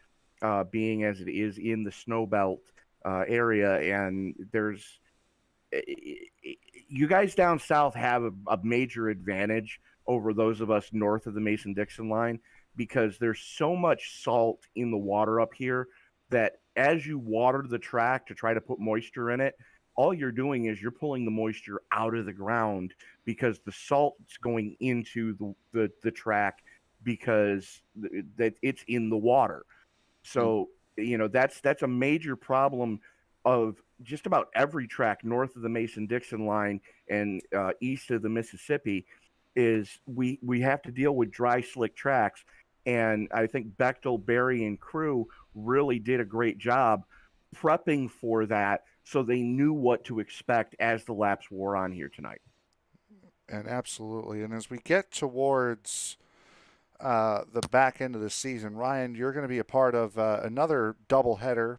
C: being as it is in the snow belt area, and there's you guys down south have a major advantage over those of us north of the Mason-Dixon line, because there's so much salt in the water up here that as you water the track to try to put moisture in it, all you're doing is you're pulling the moisture out of the ground, because the salt's going into the track because that it's in the water. So that's a major problem of just about every track north of the Mason-Dixon line and east of the Mississippi. Is we have to deal with dry, slick tracks. And I think Bechtel, Barry, and crew really did a great job prepping for that, so they knew what to expect as the laps wore on here tonight.
B: And absolutely. And as we get towards the back end of the season, Ryan, you're going to be a part of another doubleheader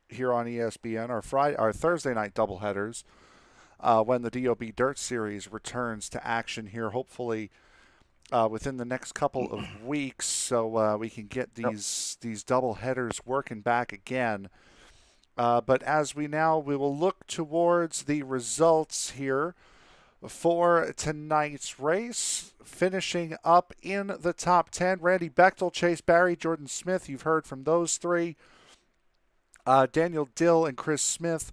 B: here on ESPN, our Thursday night doubleheaders, when the DOB Dirt Series returns to action here, hopefully within the next couple of weeks, so we can get these double headers working back again. But as we will look towards the results here for tonight's race, finishing up in the top 10. Randy Bechtel, Chase Barry, Jordan Smith, you've heard from those three. Daniel Dill and Chris Smith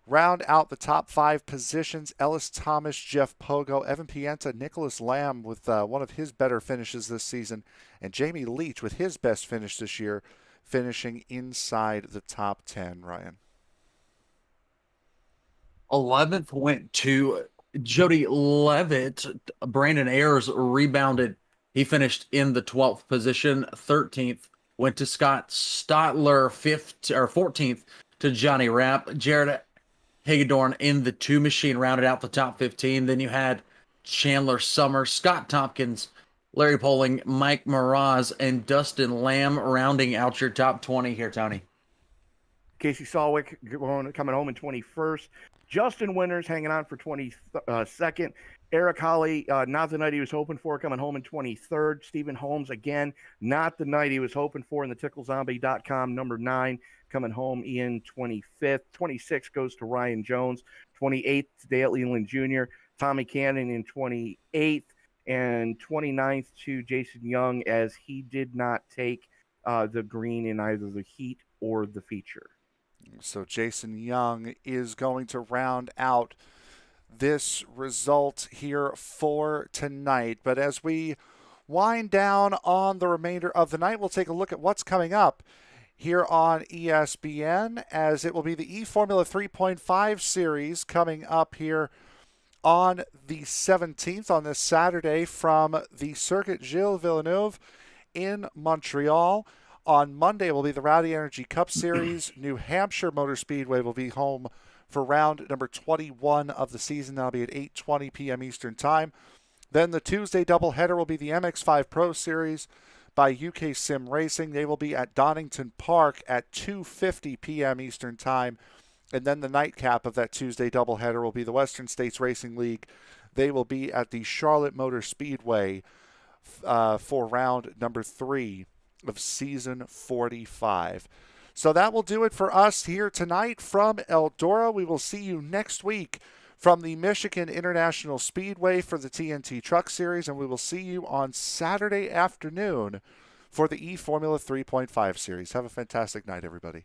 B: round out the top 5 positions. Ellis Thomas, Jeff Pogo, Evan Pienta, Nicholas Lamb with one of his better finishes this season, and Jamie Leach with his best finish this year, finishing inside the top 10, Ryan.
D: 11th went to Jody Levitt. Brandon Ayers rebounded. He finished in the 12th position. 13th went to Scott Stotler. 14th to Johnny Rapp. Jared Hagedorn in the 2 machine rounded out the top 15. Then you had Chandler Summers, Scott Tompkins, Larry Poling, Mike Mraz, and Dustin Lamb rounding out your top 20 here, Tony.
C: Casey Salwick coming home in 21st. Justin Winters hanging on for 22nd. Eric Holly, not the night he was hoping for, coming home in 23rd. Stephen Holmes, again, not the night he was hoping for in the TickleZombie.com, number 9, coming home in 25th. 26th goes to Ryan Jones. 28th to Dale Eland Jr. Tommy Cannon in 28th. And 29th to Jason Young, as he did not take the green in either the heat or the feature.
B: So Jason Young is going to round out this result here for tonight. But as we wind down on the remainder of the night, we'll take a look at what's coming up here on ESPN, as it will be the E-Formula 3.5 series coming up here on the 17th, on this Saturday, from the Circuit Gilles Villeneuve in Montreal. On Monday will be the Rowdy Energy Cup Series. New Hampshire Motor Speedway will be home for round number 21 of the season. That'll be at 8:20 p.m. Eastern Time. Then the Tuesday doubleheader will be the MX5 Pro Series by UK Sim Racing. They will be at Donington Park at 2:50 p.m. Eastern Time. And then the nightcap of that Tuesday doubleheader will be the Western States Racing League. They will be at the Charlotte Motor Speedway for round number 3 of season 45. So that will do it for us here tonight from Eldora. We will see you next week from the Michigan International Speedway for the TNT Truck Series, and we will see you on Saturday afternoon for the E-Formula 3.5 Series. Have a fantastic night, everybody.